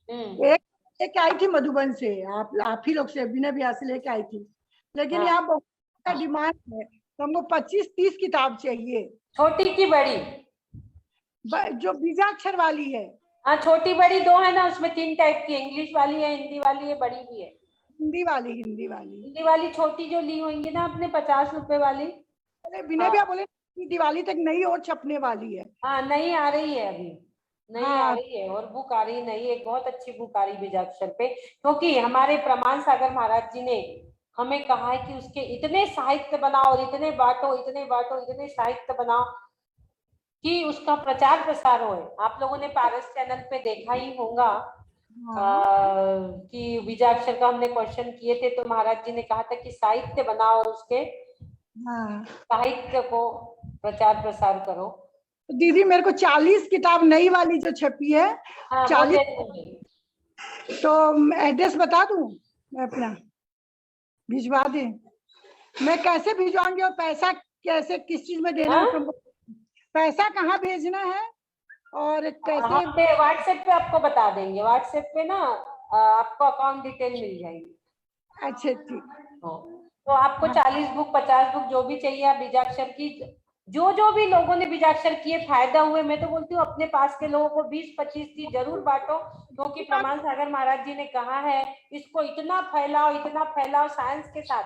एक लेके आई थी मधुबन से, आप ही लोग से विनय भैया से लेके आई थी। लेकिन हाँ, यहाँ बहुत का डिमांड है, तो हमको 25-30 किताब चाहिए। छोटी की बड़ी? जो बीजाक्षर वाली है। हाँ, छोटी बड़ी दो है ना, उसमें 3 टाइप की, इंग्लिश वाली है, हिंदी वाली है, बड़ी भी है। हिंदी वाली, हिंदी वाली। हिंदी वाली छोटी जो ली होंगी ना आपने, 50 रुपए वाली। अरे विनय हाँ भैया बोले कि दिवाली तक नई और छपने वाली है। हाँ, नई आ रही है अभी, नई आ हाँ रही है, और बुक आ रही है नई, एक बहुत अच्छी बुक आ रही बीजाक्षर पे, क्योंकि हमारे प्रमाण सागर महाराज जी ने हमें कहा है कि उसके इतने साहित्य बनाओ और इतने बांटो, इतने बांटो, इतने साहित्य बनाओ कि उसका प्रचार प्रसार होए। आप लोगों ने पारस चैनल पे देखा ही होगा हाँ कि बीजाक्षर का हमने क्वेश्चन किए थे, तो महाराज जी ने कहा था कि साहित्य बनाओ और उसके हाँ। साहित्य को प्रचार प्रसार करो। तो दीदी मेरे को 40 किताब नई वाली जो छपी है, हाँ, वो 40। दे दूंगी। तो एड्रेस बता दूं मैं अपना, भिजवा दें? मैं कैसे भिजवाऊंगी और पैसा कैसे, किस चीज में देना है हाँ, तुमको? पैसा कहाँ भेजना है और कैसे? हम व्हाट्सएप पे आपको बता देंगे, व्हाट्सएप पे ना आपको अकाउंट डिटेल मिल जाएगी। अच्छा ठीक। हाँ, तो आपको हाँ 40 बुक 50 बुक जो भी चाहिए आप बीजाक्षर की, जो भी लोगों ने बीजाक्षर किए फायदा हुए, मैं तो बोलती हूँ अपने पास के लोगों को 20-25 जरूर बांटो, क्योंकि प्रमाण सागर महाराज जी ने कहा है इसको इतना फैलाओ साइंस के साथ,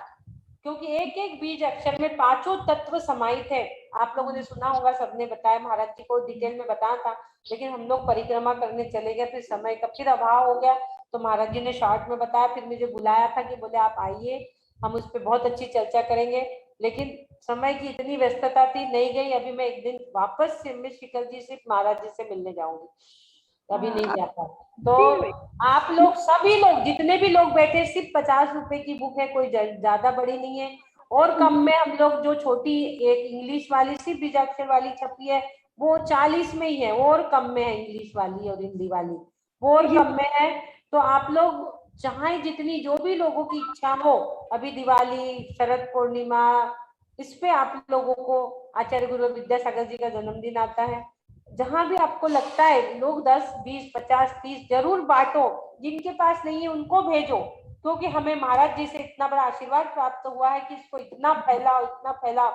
क्योंकि एक एक बीज अक्षर में 5 तत्व समाहित है। आप लोगों ने सुना होगा, सबने बताया, महाराज जी को डिटेल में बताया था, लेकिन हम लोग परिक्रमा करने चले गए, फिर समय का फिर अभाव हो गया, तो महाराज जी ने शॉर्ट में बताया, फिर मुझे बुलाया था कि बोले आप आइए, हम उस पर बहुत अच्छी चर्चा करेंगे, लेकिन समय की इतनी व्यस्तता थी, नहीं गई। अभी मैं एक दिन वापस से मैं शिखर जी से महाराज जी से मिलने जाऊंगी, अभी नहीं जाता। तो आप लोग सभी लोग जितने भी लोग बैठे, सिर्फ 50 रुपए की बुक है, कोई ज्यादा बड़ी नहीं है, और कम में हम लोग जो छोटी एक इंग्लिश वाली सिर्फ बीजाक्षर वाली छपी है वो 40 में ही है, वो और कम में है, इंग्लिश वाली और हिंदी वाली वो और कम में है। तो आप लोग चाहे जितनी, जो भी लोगों की इच्छा हो, अभी दिवाली, शरद पूर्णिमा, इस पे आप लोगों को आचार्य गुरु विद्यासागर जी का जन्मदिन आता है, जहां भी आपको लगता है लोग 10, 20, 50, 30 जरूर बांटो, जिनके पास नहीं है उनको भेजो, क्योंकि हमें महाराज जी से इतना बड़ा आशीर्वाद प्राप्त हुआ है कि इसको इतना फैलाओ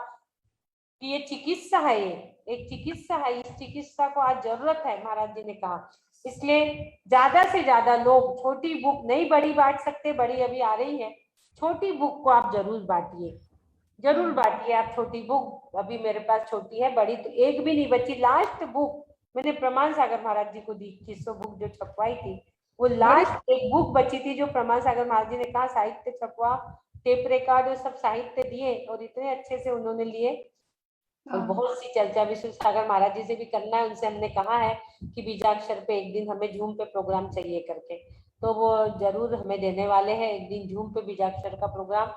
कि ये चिकित्सा है, ये एक चिकित्सा है, इस चिकित्सा को आज जरूरत है, महाराज जी ने कहा। इसलिए ज्यादा से ज्यादा लोग छोटी बुक, नहीं बड़ी बांट सकते, बड़ी अभी आ रही है, छोटी बुक को आप जरूर बांटिए, जरूर बांटिए आप छोटी बुक। अभी मेरे पास छोटी है, बड़ी तो एक भी नहीं बची। लास्ट बुक मैंने प्रमाण सागर महाराज जी को दी, 300 बुक जो छपवाई थी, वो लास्ट एक बुक बची थी जो प्रमाण सागर महाराज जी ने कहा साहित्य छपवा, टेप रिकॉर्ड और सब साहित्य दिए, और इतने अच्छे से उन्होंने लिए, और बहुत सी चर्चा विश्व सागर महाराज जी से भी करना है, उनसे हमने कहा है कि बीजाक्षर पे एक दिन हमें जूम पे प्रोग्राम चाहिए करके, तो वो जरूर हमें देने वाले हैं एक दिन जूम पे बीजाक्षर का प्रोग्राम।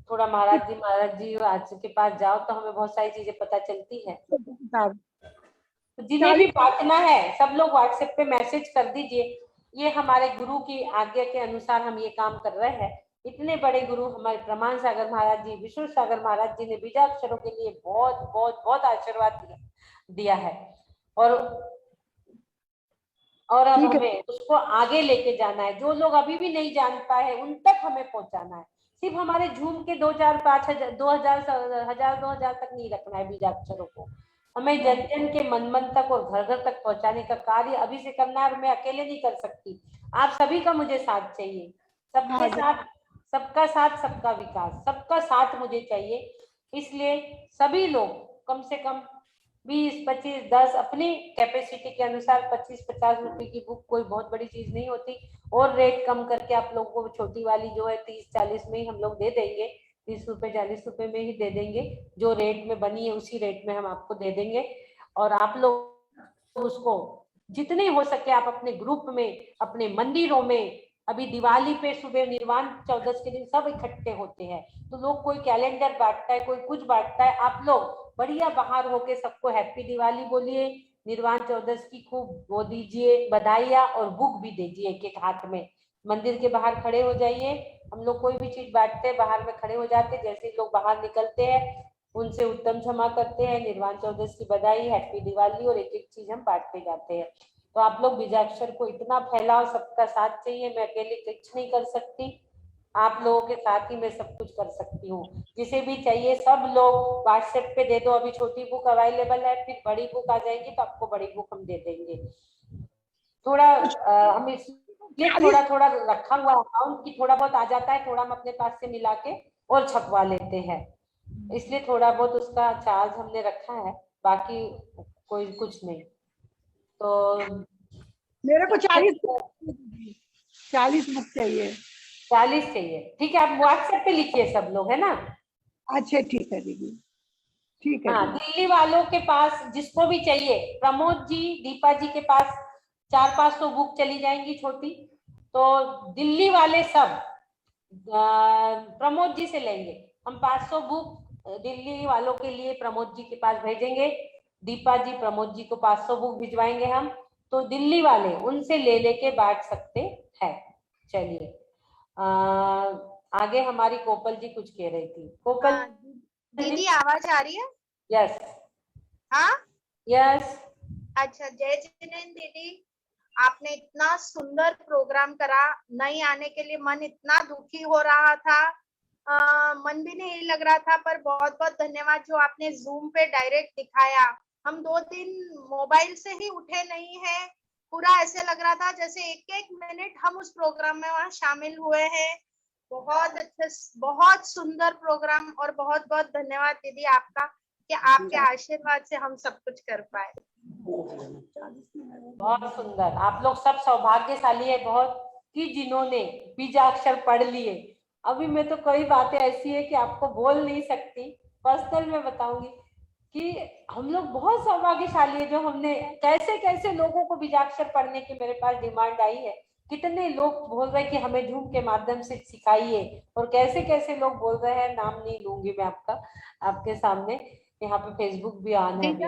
थोड़ा महाराज जी आज के पास जाओ तो हमें बहुत सारी चीजें पता चलती है। किताब तो जिन्हें भी 40। बांटना है सब लोग व्हाट्सएप पे मैसेज कर दीजिए, ये हमारे गुरु की आज्ञा के अनुसार हम ये काम कर रहे हैं। इतने बड़े गुरु हमारे प्रमाण सागर महाराज जी, विष्णु सागर महाराज जी ने बीजाक्षरों के लिए बहुत बहुत बहुत आशीर्वाद दिया है, और और अब ठीक है। हमें उसको आगे लेके जाना है। जो लोग अभी भी नहीं जान पाए हैं उन तक हमें पहुंचाना है। सिर्फ हमारे झूम के 2000 5000 2000 2000 तक नहीं रखना है बीजाक्षरों को। हमें जन जन के मन मन तक और घर घर तक पहुंचाने का कार्य अभी से करना है। और मैं अकेले नहीं कर सकती, आप सभी का मुझे साथ चाहिए। सबके हाँ, साथ, सबका साथ सबका विकास, सबका साथ मुझे चाहिए। इसलिए सभी लोग कम से कम 20 25 10 अपनी कैपेसिटी के अनुसार 25-50 रुपए की बुक कोई बहुत बड़ी चीज नहीं होती। और रेट कम करके आप लोगों को छोटी वाली जो है 30-40 में ही हम लोग दे देंगे। 30 रुपए 40 रुपए में ही दे देंगे। जो रेट में बनी है उसी रेट में हम आपको दे देंगे। और आप लोग उसको जितने हो सके आप अपने ग्रुप में, अपने मंदिरों में, अभी दिवाली पे सुबह निर्वाण चौदस के दिन सब इकट्ठे होते हैं। तो लोग कोई कैलेंडर बांटता है, कोई कुछ बांटता है। आप लोग बढ़िया बाहर होके सबको हैप्पी दिवाली बोलिए, निर्वाण चौदस की खूब वो दीजिए बधाइयाँ, और बुक भी दीजिए एक एक हाथ में। मंदिर के बाहर खड़े हो जाइए। हम लोग कोई भी चीज बांटते हैं बाहर में खड़े हो जाते हैं। जैसे लोग बाहर निकलते हैं उनसे उत्तम क्षमा करते हैं, निर्वाण चौदस की बधाई, हैप्पी दिवाली, और एक एक चीज हम बांटते जाते हैं। तो आप लोग बीजाक्षर को इतना फैलाओ, सबका साथ चाहिए। मैं अकेले कुछ नहीं कर सकती, आप लोगों के साथ ही मैं सब कुछ कर सकती हूँ। जिसे भी चाहिए सब लोग व्हाट्सएप पे दे दो। अभी छोटी बुक अवेलेबल है, फिर बड़ी बुक आ जाएगी तो आपको बड़ी बुक हम दे देंगे। थोड़ा हम इसलिए थोड़ा थोड़ा रखा हुआ अकाउंट की थोड़ा बहुत आ जाता है, थोड़ा हम अपने पास से मिला के और छपवा लेते हैं। इसलिए थोड़ा बहुत उसका चार्ज हमने रखा है, बाकी कोई कुछ नहीं। तो मेरे को 40 बुक चाहिए। 40 चाहिए, ठीक है। आप व्हाट्सएप पे लिखिए सब लोग, है ना। अच्छा ठीक है दीदी, ठीक है हाँ, दीदी। दिल्ली वालों के पास जिसको भी चाहिए, प्रमोद जी, दीपा जी के पास 400-500 बुक चली जाएंगी छोटी। तो दिल्ली वाले सब प्रमोद जी से लेंगे। हम 500 बुक दिल्ली वालों के लिए प्रमोद जी के पास भेजेंगे। दीपा जी प्रमोद जी को 500 बुक भिजवाएंगे हम। तो दिल्ली वाले उनसे ले लेके बांट सकते हैं। चलिए आगे हमारी कोपल जी कुछ कह रही थी। कोपल हाँ, दीदी आवाज आ रही है? यस हाँ, यस। अच्छा। जय जिनेंद्र दीदी, आपने इतना सुंदर प्रोग्राम करा। नहीं आने के लिए मन इतना दुखी हो रहा था, मन भी नहीं लग रहा था, पर बहुत बहुत धन्यवाद जो आपने जूम पे डायरेक्ट दिखाया। हम 2 दिन मोबाइल से ही उठे नहीं है। पूरा ऐसे लग रहा था जैसे एक एक मिनट हम उस प्रोग्राम में वहां शामिल हुए हैं। बहुत अच्छे, बहुत सुंदर प्रोग्राम, और बहुत बहुत धन्यवाद दीदी आपका कि आपके आशीर्वाद से हम सब कुछ कर पाए। बहुत सुंदर। आप लोग सब सौभाग्यशाली है बहुत कि जिन्होंने बीजाक्षर पढ़ लिए। अभी मैं तो कई बातें ऐसी है कि आपको बोल नहीं सकती, पर्सनल में बताऊंगी कि हम लोग बहुत सौभाग्यशाली है जो हमने कैसे कैसे लोगों को बीजाक्षर पढ़ने की मेरे पास डिमांड आई है। कितने लोग बोल रहे हैं कि हमें जूम के माध्यम से सिखाइए, और कैसे कैसे लोग बोल रहे हैं, नाम नहीं लूंगी मैं आपका आपके सामने। यहाँ पे फेसबुक भी ऑन है अभी।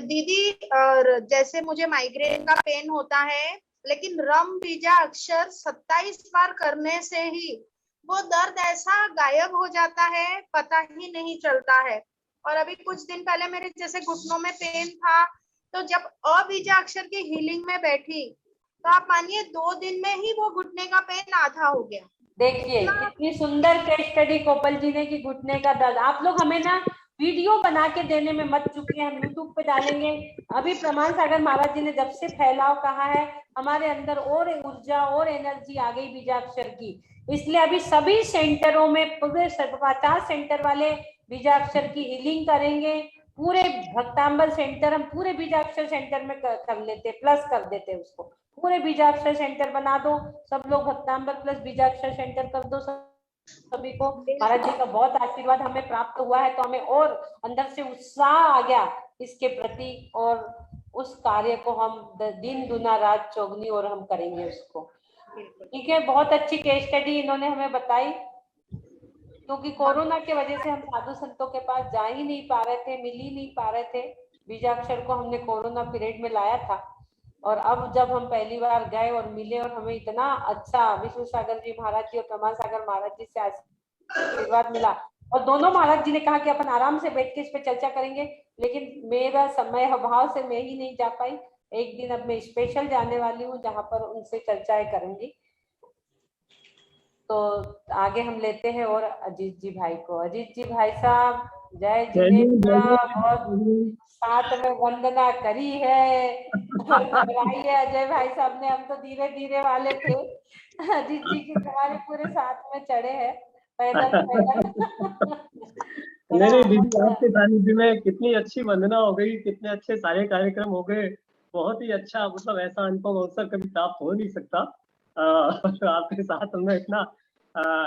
दीदी, और जैसे मुझे माइग्रेन का पेन होता है, लेकिन रम बीजा अक्षर 27 बार करने से ही वो दर्द ऐसा गायब हो जाता है, पता ही नहीं चलता है। और अभी कुछ दिन पहले मेरे जैसे घुटनों में पेन था, तो जब अबीजा अक्षर की हीलिंग में बैठी, तो आप मानिए 2 दिन में ही वो घुटने का पेन आधा हो गया। देखिए कितनी सुंदर केस स्टडी कोपल जी ने कि घुटने का दर्द। आप लोग हमें ना वीडियो बना के देने में मत चूकिए, हम यूट्यूब पे डालेंगे। अभी प्रमाण सागर महाराज जी ने जब से फैलाव कहा है, हमारे अंदर और ऊर्जा और एनर्जी आ गई बीजाक्षर की। इसलिए अभी सभी सेंटरों में पूरे 50 सेंटर वाले बीजाक्षर की हीलिंग करेंगे। पूरे भक्तांबर सेंटर हम पूरे बीजाक्षर सेंटर में कर लेते, प्लस कर देते उसको। पूरे बीजाक्षर सेंटर बना दो, सब लोग भक्तांबर प्लस बीजाक्षर सेंटर कर दो। सभी को महाराज जी का बहुत आशीर्वाद हमें प्राप्त हुआ है, तो हमें और अंदर से उत्साह आ गया इसके प्रति। और उस कार्य को हम दिन दुना रात चौगनी और हम करेंगे उसको। ठीक है, बहुत अच्छी केस स्टडी इन्होंने हमें बताई। क्योंकि कोरोना के वजह से हम साधु संतों के पास जा ही नहीं पा रहे थे, मिल ही नहीं पा रहे थे। बीजाक्षर को हमने कोरोना पीरियड में लाया था, और अब जब हम पहली बार गए और मिले, और हमें इतना अच्छा विष्णु सागर जी महाराज जी और प्रमाण सागर महाराज जी से आशीर्वाद मिला। और दोनों महाराज जी ने कहा कि अपन आराम से बैठ के इस पे चर्चा करेंगे, लेकिन मेरा समय अभाव से मैं ही नहीं जा पाई। एक दिन अब मैं स्पेशल जाने वाली हूँ जहाँ पर उनसे चर्चाएं करूंगी। तो आगे हम लेते हैं और अजीत जी भाई को। अजीत जी भाई साहब, जय जिनेन्द्र। बहुत साथ में वंदना करी है और घबराई है अजय भाई साहब ने, हम तो धीरे धीरे वाले थे। अजीत जी के तुम्हारे पूरे साथ में चढ़े हैं पैदल पैदल। नहीं दीदी, आपके सानिध्य में कितनी अच्छी वंदना हो गई, कितने अच्छे सारे कार्यक्रम हो गए। बहुत ही अच्छा, मतलब ऐसा अनुपम अवसर कभी प्राप्त हो नहीं सकता। आपके साथ हमने इतना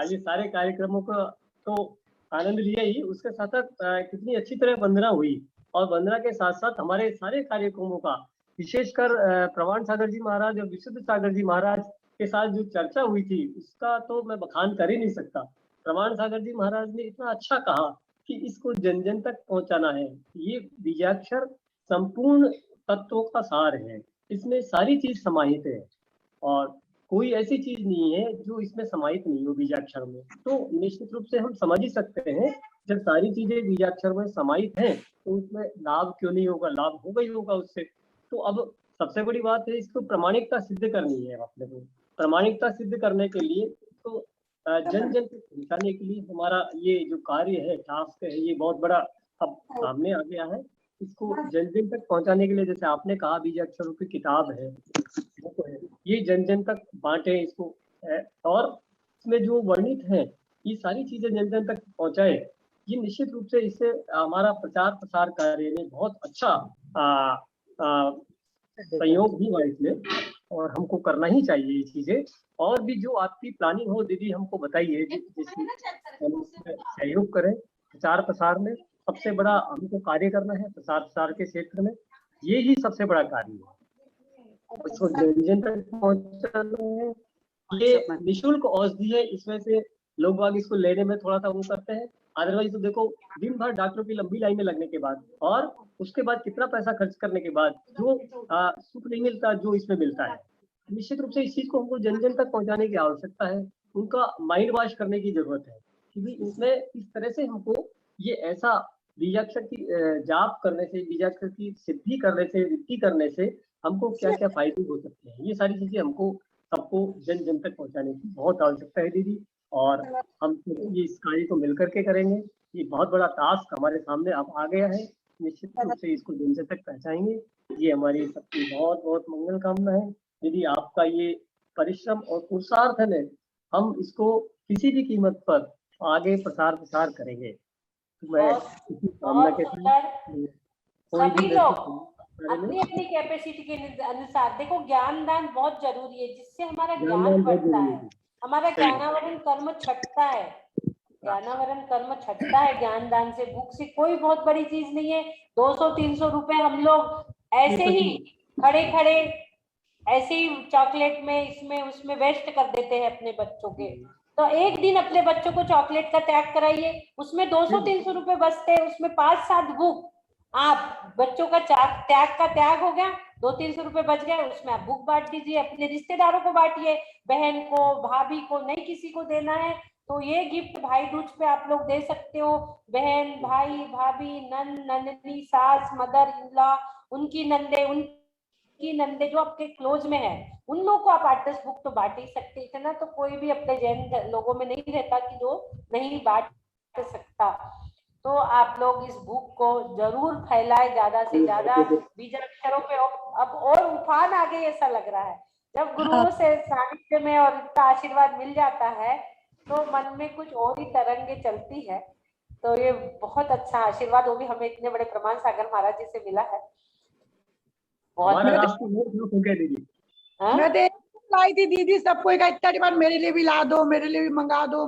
ये सारे कार्यक्रमों का तो आनंद लिया ही, उसके साथ साथ कितनी अच्छी तरह वंदना हुई। और वंदना के साथ साथ हमारे सारे कार्यक्रमों का, विशेषकर प्रवान सागर जी महाराज और विशुद्ध सागर जी महाराज के साथ जो चर्चा हुई थी, उसका तो मैं बखान कर ही नहीं सकता। प्रवान सागर जी महाराज ने इतना अच्छा कहा कि इसको जन जन तक पहुंचाना है। ये बीजाक्षर संपूर्ण तत्वों का सार है, इसमें सारी चीज समाहित है और कोई ऐसी चीज नहीं है जो इसमें समाहित नहीं हो बीजाक्षर में। तो निश्चित रूप से हम समझ ही सकते हैं, जब सारी चीजें बीजाक्षर में समाहित हैं तो उसमें लाभ क्यों नहीं होगा, लाभ होगा ही होगा उससे। तो अब सबसे बड़ी बात है, इसको प्रामाणिकता सिद्ध करनी है अपने को। प्रामाणिकता सिद्ध करने के लिए तो जन जन तक पहुंचाने के लिए हमारा ये जो कार्य है, टास्क है, ये बहुत बड़ा अब सामने आ गया है। इसको जन जन तक पहुंचाने के लिए, जैसे आपने कहा बीजाक्षरों की किताब है, वो तो है, ये जन जन तक बांटे इसको और इसमें जो वर्णित है ये सारी चीजें जन जन तक पहुंचाए। ये निश्चित रूप से इससे हमारा प्रचार प्रसार कार्य में बहुत अच्छा सहयोग भी हुआ इसमें, और हमको करना ही चाहिए ये चीजें। और भी जो आपकी प्लानिंग हो दीदी, हमको बताइए, जिससे हम सहयोग करें प्रचार प्रसार में। सबसे बड़ा हमको कार्य करना है प्रचार प्रसार के क्षेत्र में, ये ही सबसे बड़ा कार्य है। उसको जन जन तक पहुंचाना है। ये निःशुल्क औषधि है, इसमें से लोग बाग इसको लेने में थोड़ा सा वो करते हैं। अदरवाइज तो देखो, दिन भर डॉक्टरों की लंबी लाइन में लगने के बाद और उसके बाद कितना पैसा खर्च करने के बाद जो सुख नहीं मिलता जो इसमें मिलता है। निश्चित रूप से इस चीज को हमको जन जन तक पहुंचाने की आवश्यकता है। उनका माइंड वॉश करने की जरूरत है कि इसमें इस तरह से हमको ये ऐसा बीजाक्षर की जाप करने से, बीजाक्षर की सिद्धि करने से, रिद्धि करने से हमको क्या क्या फायदे हो सकते हैं, ये सारी चीजें हमको सबको जन जन तक पहुंचाने की बहुत आवश्यकता है दीदी। और हम ये इस कार्य को मिलकर के करेंगे। ये बहुत बड़ा टास्क हमारे सामने अब आ गया है, निश्चित रूप से इसको जन जन तक पहुंचाएंगे। ये हमारी सबकी बहुत बहुत मंगल कामना है दीदी। आपका ये परिश्रम और पुरुषार्थ है, हम इसको किसी भी कीमत पर आगे प्रसार करेंगे। तो मैं इसी कामना के साथ सभी लोग अपनी अपनी कैपेसिटी के अनुसार, देखो ज्ञान दान बहुत जरूरी है, जिससे हमारा ज्ञान बढ़ता है, हमारा ज्ञानावरण कर्म छटता है, ज्ञानावरण कर्म छटता है ज्ञान दान से। बुक से कोई बहुत बड़ी चीज नहीं है। 200-300 रुपए हम लोग ऐसे ही खड़े खड़े ऐसे ही चॉकलेट में इसमें उसमें वेस्ट कर देते हैं अपने बच्चों के। तो एक दिन अपने बच्चों को चॉकलेट का त्याग कराइए, उसमें 200-300 रुपए बचते हैं, उसमें 5-7 बुक, आप बच्चों का त्याग का त्याग हो गया, 200-300 रुपए बच गए, उसमें आप बुक बांट दीजिए, अपने रिश्तेदारों को बांटिए, बहन को, भाभी को, नहीं किसी को देना है तो ये गिफ्ट भाई दूज पे आप लोग दे सकते हो। बहन, भाई, भाभी, नंदनी, सास, मदर इन लॉ, उनकी नंदे जो आपके क्लोज में है, उन लोगों को आप 8-10 बुक तो बांट ही सकते। इतना तो कोई भी अपने जैन लोगों में नहीं रहता कि जो नहीं बांट सकता। तो आप लोग इस बुक को जरूर फैलाए ज्यादा से ज्यादा। बीजाक्षरों पे अब और उफान आ गई ऐसा लग रहा है, जब गुरुओं से सानिध्य में और इतना आशीर्वाद मिल जाता है तो मन में कुछ और ही तरंगे चलती है। तो ये बहुत अच्छा आशीर्वाद, वो भी हमें इतने बड़े प्रमाण सागर महाराज जी से मिला है। मैं लाई थी दीदी, सबको इतना डिमांड, मेरे लिए भी ला दो, मेरे लिए भी मंगा दो।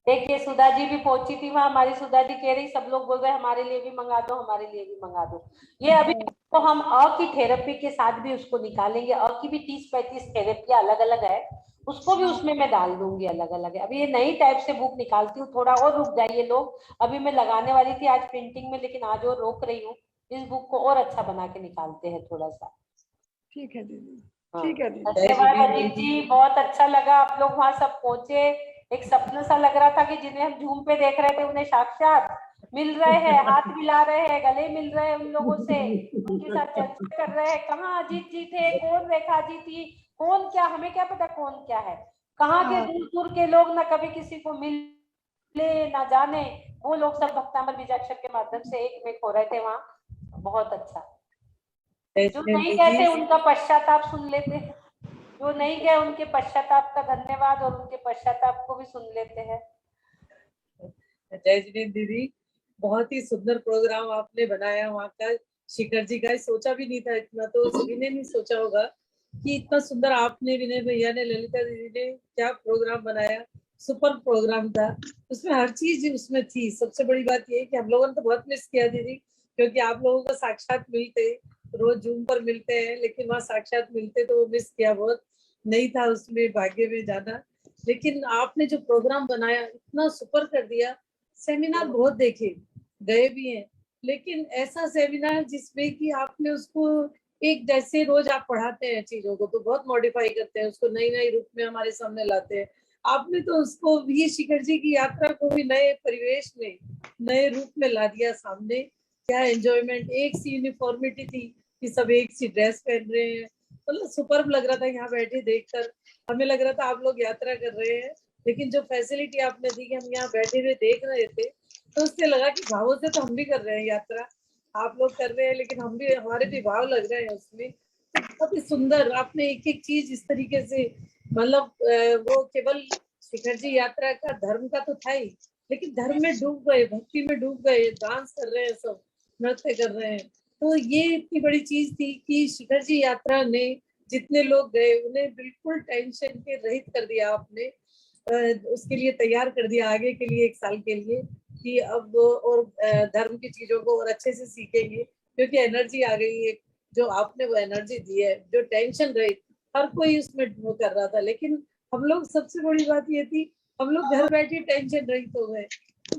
देखिए सुधा जी भी पहुंची थी वहां, हमारी सुधा जी कह रही, सब लोग बोल रहे हमारे लिए भी मंगा दो, हमारे लिए भी मंगा दो। ये अभी तो हम अ की थेरेपी के साथ भी उसको निकालेंगे। अ की भी 30-35 थेरेपी अलग अलग है, उसको भी उसमें मैं डाल दूंगी अलग अलग है। अभी ये नई टाइप से बुक निकालती हूँ, थोड़ा और रुक जाइए लोग, अभी मैं लगाने वाली थी आज प्रिंटिंग में, लेकिन आज और रोक रही हूँ। इस बुक को और अच्छा बना के निकालते हैं थोड़ा सा। ठीक है दीदी, हाँ। ठीक है दीदी। धन्यवाद अजीत जी, बहुत अच्छा लगा आप लोग वहां सब पहुंचे। एक सपना सा लग रहा था कि जिन्हें हम जूम पे देख रहे थे उन्हें साक्षात मिल रहे हैं, हाथ मिला रहे हैं, गले मिल रहे हैं उन लोगों से, उनके साथ चर्चा कर रहे हैं, कहाँ अजीत जी थे, कौन रेखा जी थी, कौन क्या, हमें क्या पता कौन क्या है, कहाँ के दूर दूर के लोग ना कभी किसी को मिले ना जाने, वो लोग सब भक्तामृत बीजाक्षर के माध्यम से एक में हो रहे थे वहाँ। बहुत अच्छा। जो नहीं गए थे उनका पश्चाताप सुन लेते हैं, जो नहीं गए उनके पश्चाताप का धन्यवाद और उनके पश्चाताप को भी सुन लेते हैं। जय जिनेन्द्र दीदी, बहुत ही सुंदर प्रोग्राम आपने बनाया वहाँ का। शिखर जी का सोचा भी नहीं था इतना, तो सभी ने नहीं सोचा होगा कि इतना सुंदर आपने, विनय भैया ने, ललिता दीदी ने क्या प्रोग्राम बनाया। सुपर प्रोग्राम था, उसमें हर चीज उसमें थी। सबसे बड़ी बात ये कि हम लोगों ने तो बहुत मिस किया दीदी, क्योंकि आप लोगों को साक्षात मिलते, रोज जूम पर मिलते हैं, लेकिन वहाँ साक्षात मिलते तो वो मिस किया बहुत। नहीं था उसमें भाग्य में जाना, लेकिन आपने जो प्रोग्राम बनाया इतना सुपर कर दिया। सेमिनार बहुत देखे, गए भी हैं, लेकिन ऐसा सेमिनार जिसमें कि आपने उसको एक, जैसे रोज आप पढ़ाते हैं चीजों को तो बहुत मॉडिफाई करते हैं उसको, नई नई रूप में हमारे सामने लाते हैं। आपने तो उसको भी, शिखर जी की यात्रा को भी नए परिवेश में, नए रूप में ला दिया सामने। क्या एंजॉयमेंट, एक सी यूनिफॉर्मिटी थी कि सब एक सी ड्रेस पहन रहे हैं, मतलब सुपर्ब लग रहा था यहाँ बैठे देखकर। हमें लग रहा था आप लोग यात्रा कर रहे हैं, लेकिन जो फैसिलिटी आपने दी कि हम यहाँ बैठे हुए देख रहे थे, तो उससे लगा कि भावों से तो हम भी कर रहे हैं यात्रा, आप लोग कर रहे हैं, लेकिन हम भी, हमारे भी भाव लग रहे हैं उसमें। तो बहुत ही सुंदर आपने एक एक चीज इस तरीके से, मतलब वो केवल शिखर जी यात्रा का धर्म का तो था ही, लेकिन धर्म में डूब गए, भक्ति में डूब गए, डांस कर रहे हैं, सब नृत्य कर रहे हैं। तो ये इतनी बड़ी चीज थी कि शिखर जी यात्रा ने जितने लोग गए उन्हें बिल्कुल टेंशन के रहित कर दिया आपने, उसके लिए तैयार कर दिया आगे के लिए, 1 साल के लिए, कि अब और धर्म की चीजों को और अच्छे से सीखेंगे, क्योंकि एनर्जी आ गई है। जो आपने वो एनर्जी दी है, जो टेंशन रही, हर कोई उसमें वो कर रहा था, लेकिन हम लोग, सबसे बड़ी बात ये थी, हम लोग घर बैठे टेंशन रहित हो गए।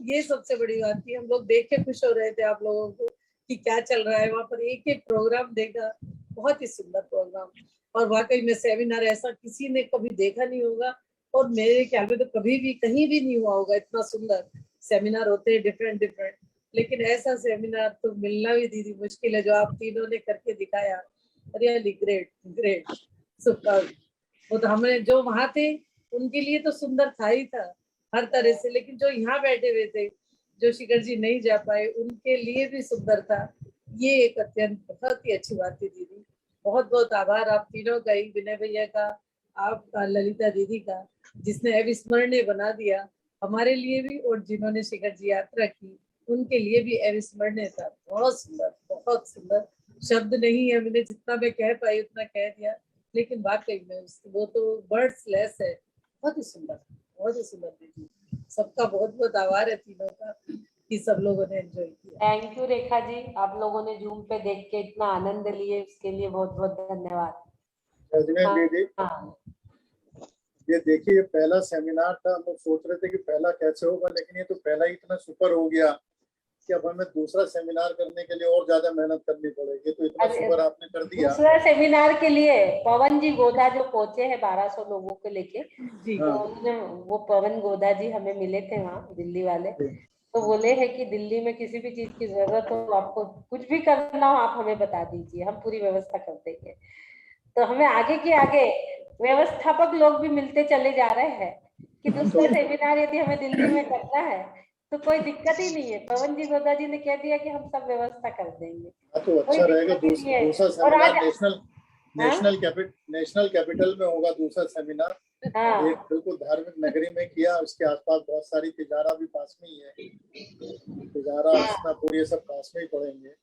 ये सबसे बड़ी बात थी। हम लोग देख के खुश हो रहे थे आप लोगों को कि क्या चल रहा है वहाँ पर। एक एक प्रोग्राम देखा, बहुत ही सुंदर प्रोग्राम, और वाकई में सेमिनार ऐसा किसी ने कभी देखा नहीं होगा, और मेरे ख्याल में तो कभी भी कहीं भी नहीं हुआ होगा। इतना सुंदर सेमिनार होते हैं डिफरेंट डिफरेंट, लेकिन ऐसा सेमिनार तो मिलना भी दीदी मुश्किल है, जो आप तीनों ने करके दिखाया। Really great great super. वो तो हमने जो वहां थे उनके लिए तो सुंदर था ही था हर तरह से, लेकिन जो यहाँ बैठे हुए थे, जो शिखर जी नहीं जा पाए, उनके लिए भी सुंदर था। ये एक अत्यंत बहुत ही अच्छी बात थी दीदी। बहुत बहुत आभार आप तीनों का ही, विनय भैया का, आपका, ललिता दीदी का, जिसने अविस्मरणीय बना दिया हमारे लिए भी, और जिन्होंने शिखर जी यात्रा की उनके लिए भी अविस्मरणीय था। बहुत सुंदर, बहुत सुंदर। शब्द नहीं है, मैंने जितना मैं कह पाई उतना कह दिया, लेकिन वाकई में वो तो वर्ड्स लेस है। बहुत ही सुंदर, बहुत ही सुंदर दीदी। सबका बहुत बहुत आभार है तीनों का कि सब लोगों ने एंजॉय किया। थैंक यू रेखा जी, आप लोगों ने जूम पे देख के इतना आनंद लिए, उसके लिए बहुत बहुत धन्यवाद। दीदी, हाँ, ये देखिए, ये पहला सेमिनार था। हम लोग सोच रहे थे कि पहला कैसे होगा, लेकिन ये तो पहला ही इतना सुपर हो गया कि अब हमें दूसरा सेमिनार करने के लिए और ज्यादा मेहनत करनी पड़ेगी। तो इतना सुपर आपने कर दिया। दूसरा सेमिनार के लिए पवन जी गोदा जो पहुंचे हैं 1200 लोगों को लेके, तो उन्होंने, वो पवन गोदा जी हमें मिले थे वहाँ, दिल्ली वाले, तो बोले हैं कि दिल्ली में किसी भी चीज की जरूरत हो, आपको कुछ भी करना हो आप हमें बता दीजिए, हम पूरी व्यवस्था कर देंगे। तो हमें आगे के आगे व्यवस्थापक लोग भी मिलते चले जा रहे हैं कि दूसरा सेमिनार यदि हमें दिल्ली में करना है तो कोई दिक्कत ही नहीं है। पवन जी गोदा जी ने कह दिया कि हम सब व्यवस्था कर देंगे। तो अच्छा रहेगा। दूसरा सेमिनार नेशनल कैपिटल में होगा दूसरा सेमिनार। हाँ, एक बिल्कुल धार्मिक नगरी में किया, उसके आसपास बहुत सारी तिजारा भी पास में ही है। तिजारा, हसनापुर, ये सब पास में ही पड़ेंगे।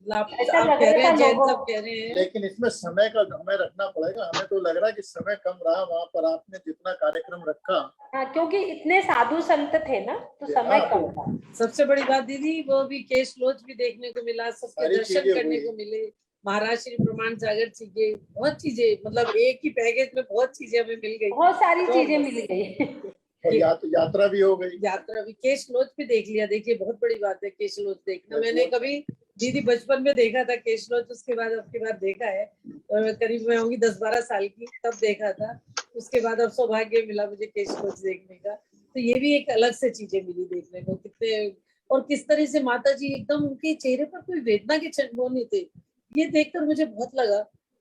आप कह रहे हैं, जैन सब कह रहे हैं, लेकिन इसमें समय का हमें रखना पड़ेगा। हमें तो लग रहा है कि समय कम रहा वहाँ पर, आपने जितना कार्यक्रम रखा। हाँ, क्योंकि इतने साधु संत थे ना, तो समय कम था। सबसे बड़ी बात दीदी, वो भी केश लोच भी देखने को मिला, सबके दर्शन करने को मिले, महाराज श्री प्रमाण सागर जी के, बहुत चीजें, मतलब एक ही पैकेज में बहुत चीजें हमें मिल गई, बहुत सारी चीजें मिल गई। और यात्रा भी हो गई। यात्रा भी, केश लोच भी देख लिया। देखिए बहुत बड़ी बात है केश लोच देखना। मैंने कभी दीदी बचपन में देखा था केश लोच, उसके बाद देखा है, करीब मैं होंगी 10-12 साल की, तब देखा था। उसके बाद अब सौभाग्य मिला मुझे केश लोच देखने का। तो ये भी एक अलग से चीजें मिली देखने को, कितने और किस तरह से माता जी एकदम उनके चेहरे पर कोई वेदना के क्षण वो नहीं थे। ये देखकर मुझे बहुत लगा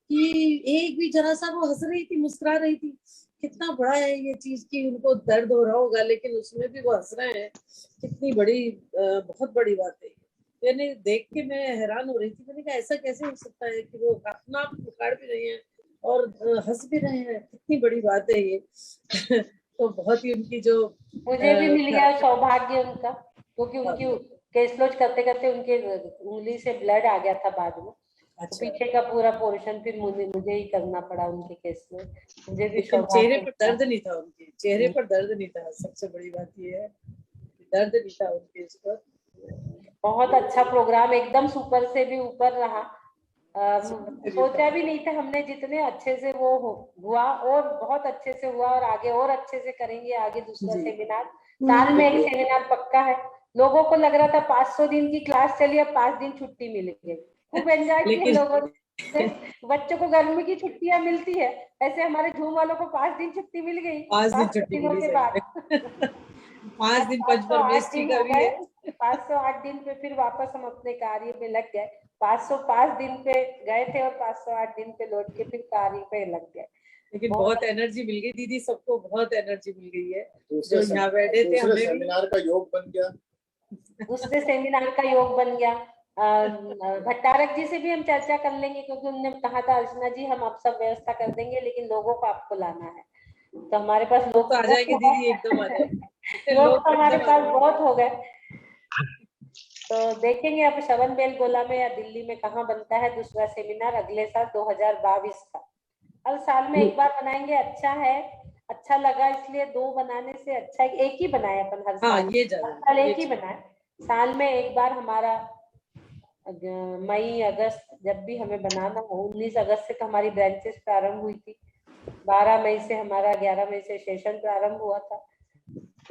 कि एक भी जरा सा वो हंस रही थी, मुस्कुरा रही थी। कितना बड़ा है ये चीज कि उनको दर्द हो रहा होगा लेकिन उसमें भी वो हंस रहे हैं। कितनी बड़ी बहुत बड़ी बात है। मैंने देख के मैं हैरान हो रही थी। मैंने कहा ऐसा कैसे हो सकता है कि वो अपना आप पुकार भी रहे हैं और हंस भी रहे हैं। कितनी बड़ी बात है ये। तो बहुत ही उनकी जो मुझे भी मिल गया सौभाग्य उनका, क्योंकि उनकी केसलोज करते करते उनके उंगली से ब्लड आ गया था बाद में। तो अच्छा, पीछे का पूरा पोर्शन फिर मुझे ही करना पड़ा उनके केसलोज। मुझे भी लेकिन चेहरे सौभाग्य पर दर्द नहीं था। उनके चेहरे पर दर्द नहीं था। सबसे बड़ी बात ये है, दर्द नहीं था उनके इस पर। बहुत अच्छा प्रोग्राम, एकदम सुपर से भी ऊपर रहा। सोचा भी नहीं था हमने जितने अच्छे से वो हुआ, और बहुत अच्छे से हुआ, और आगे और अच्छे से करेंगे। आगे दूसरा जी। सेमिनार, साल में एक सेमिनार पक्का है। लोगों को लग रहा था 500 दिन की क्लास चली, अब 5 दिन छुट्टी मिल गई। खूब एंजॉय किया लेकिन लोगों ने। बच्चों को गर्मी की छुट्टियां मिलती है, ऐसे हमारे झूम वालों को 5 दिन छुट्टी मिल गई। 5 दिन 5 छुट्टी दिनों मिली के सही बाद में। 5 दिन पंचपरमेश जी का भी है। 508 दिन पे फिर वापस हम अपने कार्य पे लग गए। 505 दिन पे गए थे और 508 दिन पे लौट के फिर कार्य पे लग गए। लेकिन बहुत एनर्जी मिल गई दीदी, सबको बहुत एनर्जी मिल गई है। दूसरे जो यहाँ बैठे थे दूसरे हमें भी सेमिनार का योग बन गया। दूसरे सेमिनार का योग बन गया। भट्टारक जी से भी हम चर्चा कर लेंगे, क्योंकि उन्होंने कहा था अर्चना जी हम आप सब व्यवस्था कर देंगे, लेकिन लोगों को आपको लाना है। तो हमारे पास लोग तो आ जाएंगे दीदी, एकदम आ जाएंगे। लोग तो हमारे एकदम आ पास जाएंगे। बहुत हो गए। तो देखेंगे अब श्रवण बेलगोला में या दिल्ली में कहाँ बनता है दूसरा सेमिनार अगले साल 2022 का। हर साल में एक बार बनाएंगे, अच्छा है, अच्छा लगा इसलिए 2 बनाने से अच्छा है एक ही बनाए अपन हर हाँ, साल। ये हर ज्यादा साल ये एक ही ठीक। बनाए, साल में एक बार हमारा मई अगस्त जब भी हमें बनाना हो। 19 अगस्त से तो हमारी ब्रांचेस प्रारंभ हुई थी। 12 मई से हमारा 11 मई से सेशन प्रारंभ हुआ था।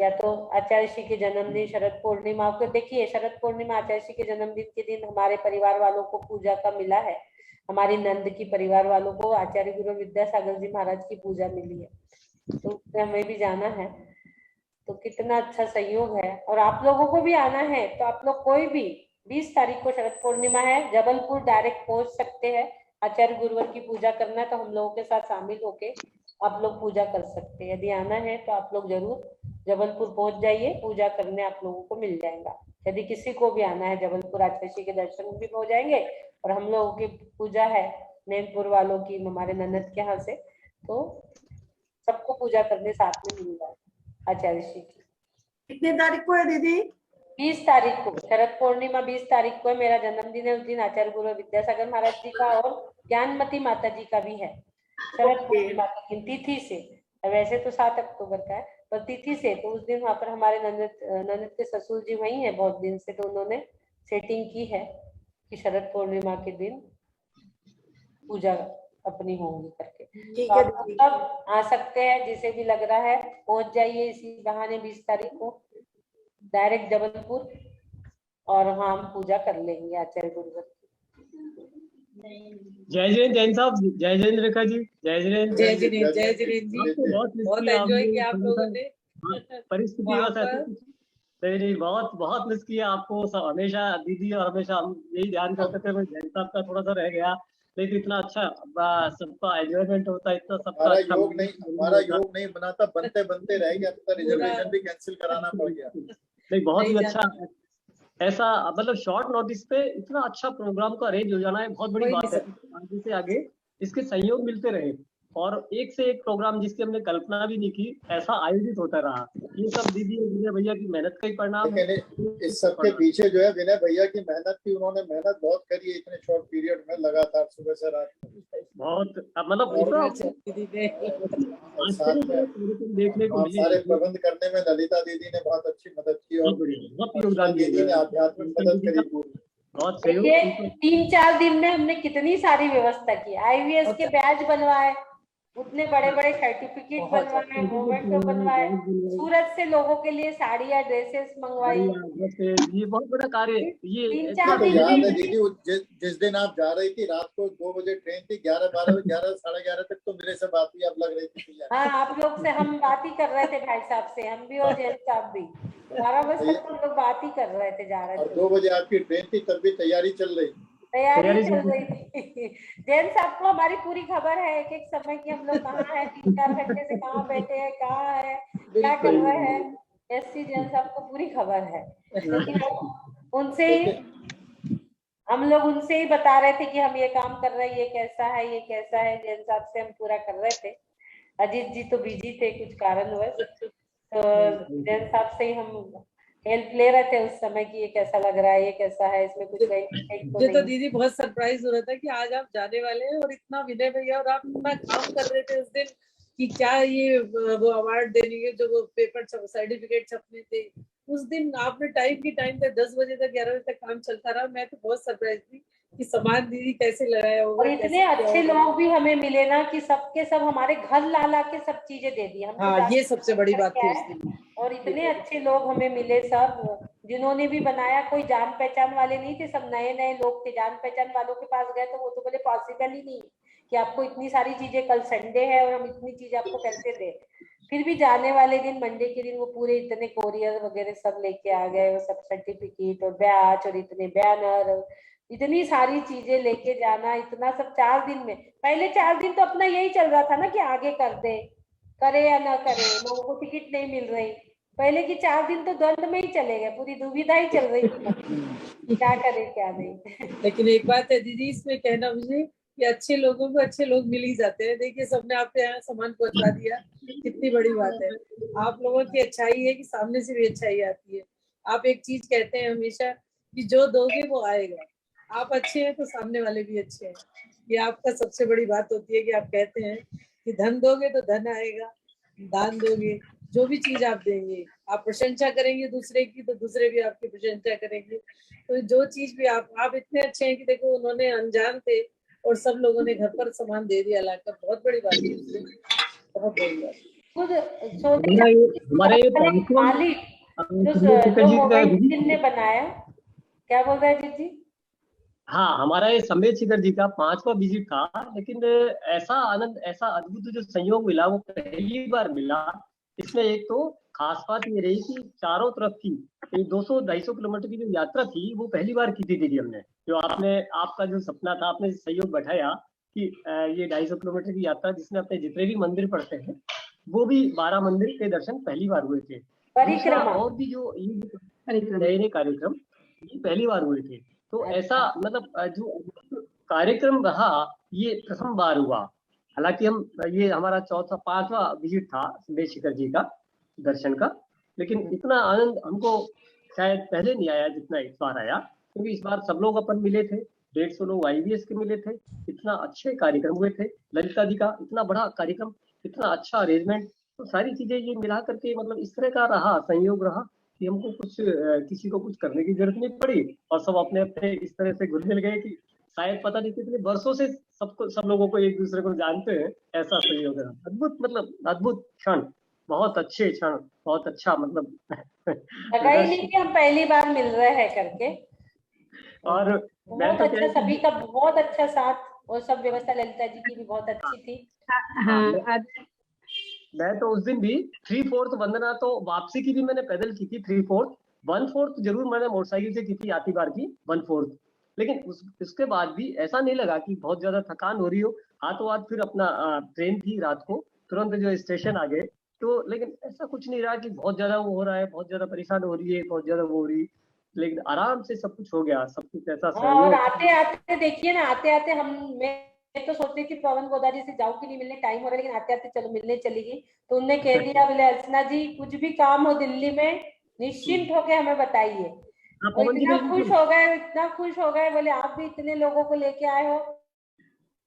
या तो आचार्य श्री के जन्मदिन, शरद पूर्णिमा को देखिए, शरद पूर्णिमा आचार्य श्री के जन्मदिन के दिन हमारे परिवार वालों को पूजा का मिला है। हमारी नंद की परिवार वालों को आचार्य गुरु विद्यासागर जी महाराज की पूजा मिली है, तो उसमें हमें भी जाना है। तो कितना अच्छा सहयोग है, और आप लोगों को भी आना है। तो आप लोग कोई भी 20 तारीख को शरद पूर्णिमा है, जबलपुर डायरेक्ट पहुंच सकते हैं। आचार्य गुरुवर की पूजा करना है तो हम लोगों के साथ शामिल होके आप लोग पूजा कर सकते हैं। यदि आना है तो आप लोग जरूर जबलपुर पहुंच जाइए, पूजा करने आप लोगों को मिल जाएगा। यदि किसी को भी आना है जबलपुर, आचार्य श्री के दर्शन भी हो जाएंगे, और हम लोगों की पूजा है नैनपुर वालों की, हमारे ननद के यहाँ से, तो सबको पूजा करने साथ में मिल जाएगा आचार्य श्री की। कितनी तारीख को है दीदी? 20 तारीख को शरद पूर्णिमा, 20 तारीख को है, मेरा जन्मदिन है। उस दिन आचार्य गुरु विद्यासागर महाराज जी का और ज्ञानमती माता जी का भी है शरद पूर्णिमा के दिन तिथि से। वैसे तो 7 अक्टूबर का है, पर तिथि से, तो उस दिन वहां पर हमारे ननद के ससुर जी वही है बहुत दिन से, तो उन्होंने सेटिंग की है कि शरद पूर्णिमा के दिन पूजा अपनी होंगी करके। तो आप सब आ सकते हैं, जिसे भी लग रहा है पहुंच जाइए इसी बहाने 20 तारीख को डायरेक्ट जबलपुर, और वहाँ हम पूजा कर लेंगे आचार्य गुरुवर की। जय जैन जैन साहब, जय जैन रेखा जी, जय जैन। जय जिनेन्द्र, जय जिनेन्द्र जी। आपको बहुत मिस बहुत किया एंजॉय हमने, किया आप लोगों ने परिस्थिति वहाँ बस ऐसा पर। कुछ नहीं, बहुत बहुत मिस किया आपको सब, हमेशा दीदी, और हमेशा हम यही ध्यान करते थे। मैं जैन साहब का थोड़ा सा रह गया, लेकिन इतना अच्छा सबका एंजॉयमेंट होता, इतना सबका हमारा अच्छा योग नहीं बना था, बनते बनते रह गया, तो रिजर्वेशन भी कैंसिल कराना पड़ गया। नहीं, बहुत ही नहीं अच्छा, ऐसा मतलब शॉर्ट नोटिस पे इतना अच्छा प्रोग्राम का अरेंज हो जाना है बहुत बड़ी कोई बात नहीं है। आगे से आगे इसके सहयोग मिलते रहे, और एक से एक प्रोग्राम जिसकी हमने कल्पना भी नहीं की, ऐसा आयोजित होता रहा। ये सब दीदी और विनय भैया की मेहनत का ही परिणाम है। लेकिन इस सब के पीछे जो है विनय भैया की मेहनत थी, उन्होंने मेहनत बहुत करी है इतने शॉर्ट पीरियड में, लगातार सुबह से रात तक। बहुत मतलब दीदी ने और साथ में देखने को मिले, सारे प्रबंध करने में ललिता दीदी ने बहुत अच्छी मदद की, और बहुत योगदान दीदी ने आध्यात्मिक मदद करी पूरी। बहुत देखिए सहयोग। 3-4 दिन में हमने कितनी सारी व्यवस्था की। IVS के बैच बनवाए, उतने बड़े बड़े सर्टिफिकेट बहुत बनवाए, मोमेंटो बनवाए, सूरत से लोगों के लिए साड़ियाँ ड्रेसेस मंगवाई। ये बहुत बड़ा कार्य है। ये तीन ऐसा चार तो दिन याद है में दीदी, जिस दिन आप जा रही थी रात को 2 बजे ट्रेन थी, 11 साढ़े 11 तक तो मेरे से बात हुई, आप लग रही थी तैयार। हाँ, आप लोग से हम बात ही कर रहे थे भाई साहब से, हम भी और जैन साहब भी 12 बजे तक हम लोग बात ही कर रहे थे जा रहे और थे। 2 बजे आपकी ट्रेन थी, तब भी तैयारी चल रही। तैयारी चल रही थी। जैन साहब को हमारी पूरी खबर है, एक एक समय की हम लोग कहाँ है, 3-4 घंटे से कहाँ बैठे हैं, कहाँ है, क्या कर रहे हैं, एससी जैन साहब को पूरी खबर है। लेकिन अब उनसे ही हम लोग उनसे ही बता रहे थे कि हम ये काम कर रहे हैं, ये कैसा है, ये कैसा है। जैन साहब से हम पूरा कर रहे थे। अजीत जी तो बिजी थे कुछ कारणवश, तो जैन साहब से ही हम हेल्प ले रहे थे उस समय कि ये कैसा लग रहा है, ये कैसा है, इसमें कुछ कहीं मिस्टेक तो मुझे तो नहीं। दीदी बहुत सरप्राइज हो रहा था कि आज आप जाने वाले हैं और इतना विनय भैया और आप इतना काम कर रहे थे उस दिन कि क्या ये वो अवार्ड देने के जो वो पेपर सर्टिफिकेट छपने थे उस दिन आपने टाइम पे 10 बजे तक 11 बजे तक काम चलता रहा। मैं तो बहुत सरप्राइज थी कि सामान दीदी कैसे लगाया होगा, और इतने कैसे किया अच्छे होगा। लोग भी हमें मिले ना कि सबके सब हमारे घर ला ला के सब चीजें दे दी। हम तो हाँ, जाके ये सबसे बड़ी बात थी करके उस आए, दिन। और इतने अच्छे लोग हमें मिले सब, जिन्होंने भी बनाया। कोई जान पहचान वाले नहीं थे, सब नए नए लोग थे। जान पहचान वालों के पास गए तो वो तो बोले पॉसिबल ही नहीं कि आपको इतनी सारी चीजें, कल संडे है और हम इतनी चीजें आपको कैसे दे। फिर भी जाने वाले दिन, मंडे के दिन, वो पूरे इतने कोरियर वगैरह सब लेके आ गए, वो सब सर्टिफिकेट और बैच और इतने बैनर, इतनी सारी चीजें लेके जाना, इतना सब 4 दिन में। पहले 4 दिन तो अपना यही चल रहा था ना कि आगे कर दे, करे या ना करे, लोगों को टिकट नहीं मिल रही। पहले की 4 दिन तो द्वंद में ही चले गए, पूरी दुविधा ही चल रही थी क्या करे क्या नहीं। लेकिन एक बात है दीदी, इसमें कहना मुझे कि अच्छे लोगों को अच्छे लोग मिल ही जाते हैं। देखिए सबने आपके यहाँ सामान पहुंचा दिया, कितनी बड़ी बात है। आप लोगों की अच्छाई है कि सामने से भी अच्छाई आती है। आप एक चीज कहते हैं हमेशा कि जो दोगे वो आएगा। आप अच्छे हैं तो सामने वाले भी अच्छे हैं। ये आपका सबसे बड़ी बात होती है कि आप कहते हैं कि धन दोगे तो धन आएगा, दान दोगे, जो भी चीज आप देंगे, आप प्रशंसा करेंगे दूसरे की तो दूसरे भी आपकी प्रशंसा करेंगे। तो जो चीज भी आप इतने अच्छे हैं कि देखो उन्होंने अनजान थे और सब लोगों ने घर पर सामान दे दिया लाकर। बहुत बड़ी बात है उससे, बहुत बड़ी बात। खुद हमारा ये कार्यक्रम मालिक जो शिखर जी का मोबाइल ने बनाया। क्या बोल रहे हैं अजीत जी? हाँ, हमारा ये संवेद शिखर जी का 5वां विजिट था, लेकिन ऐसा आनंद, ऐसा अद्भुत जो संयोग मिला वो पहली बार मिला। इसमें एक तो खास बात ये रही कि चारों तरफ की 200-250 किलोमीटर की जो यात्रा थी वो पहली बार की थी दीदी हमने। जो आपका जो सपना था, आपने सहयोग बैठाया कि ये 250 किलोमीटर की यात्रा जिसमें अपने जितने भी मंदिर पड़ते हैं वो भी 12 मंदिर के दर्शन पहली बार हुए थे। दूसरा, परिक्रमा। और भी जो नए नए कार्यक्रम ये पहली बार हुए थे। तो ऐसा मतलब जो कार्यक्रम रहा ये प्रथम बार हुआ। हालांकि हम ये हमारा 5वां विजिट था संवेद शिखर जी का दर्शन का, लेकिन इतना आनंद हमको शायद पहले नहीं आया जितना इस बार आया, क्योंकि इस बार सब लोग अपन मिले थे। 150 लोग IVS के मिले थे। इतना अच्छे कार्यक्रम हुए थे। ललिता जी का इतना बड़ा कार्यक्रम, इतना अच्छा अरेंजमेंट, तो सारी चीजें ये मिला करके मतलब इस तरह का रहा, संयोग रहा कि हमको किसी को कुछ करने की जरूरत नहीं पड़ी, और सब अपने अपने इस तरह से घुल मिल गए कि शायद पता नहीं कितने वर्षों से सब लोगों को एक दूसरे को जानते हैं। ऐसा संयोग रहा। अद्भुत, मतलब अद्भुत क्षण, बहुत अच्छे क्षण, बहुत अच्छा मतलब लगा ही नहीं कि हम पहली बार मिल रहे हैं करके। और मैं बहुत तो अच्छा, सभी का बहुत अच्छा साथ और सब व्यवस्था ललिता जी की भी बहुत अच्छी थी। मैं तो उस दिन भी 3/4 वंदना तो वापसी की भी मैंने पैदल की थी 3/4, 1/4 जरूर मैंने मोटरसाइकिल से की थी आती बार की 1/4। लेकिन उसके बाद भी ऐसा नहीं लगा कि बहुत ज्यादा थकान हो रही हो। हाथों हाथ फिर अपना ट्रेन थी रात को, तुरंत जो स्टेशन आ गए। तो लेकिन ऐसा कुछ नहीं रहा कि बहुत ज्यादा वो हो रहा है, बहुत ज्यादा परेशान हो रही है, बहुत ज्यादा वो हो रही है। लेकिन आराम से सब कुछ हो गया, सब कुछ ऐसा हाँ, और सहयोग। आते आते देखिए ना, आते आते मैं तो सोचती थी पवन गोदारी से जाऊँ कि नहीं मिलने, टाइम हो रहा है, लेकिन आते आते चलो मिलने चली गई। तो उनने कह दिया, बोले अर्चना जी कुछ भी काम हो दिल्ली में निश्चिंत होके हमें बताइए। और पवन जी इतना ने खुश हो गए, इतना खुश हो गए, बोले आप भी इतने लोगों को लेके आए हो,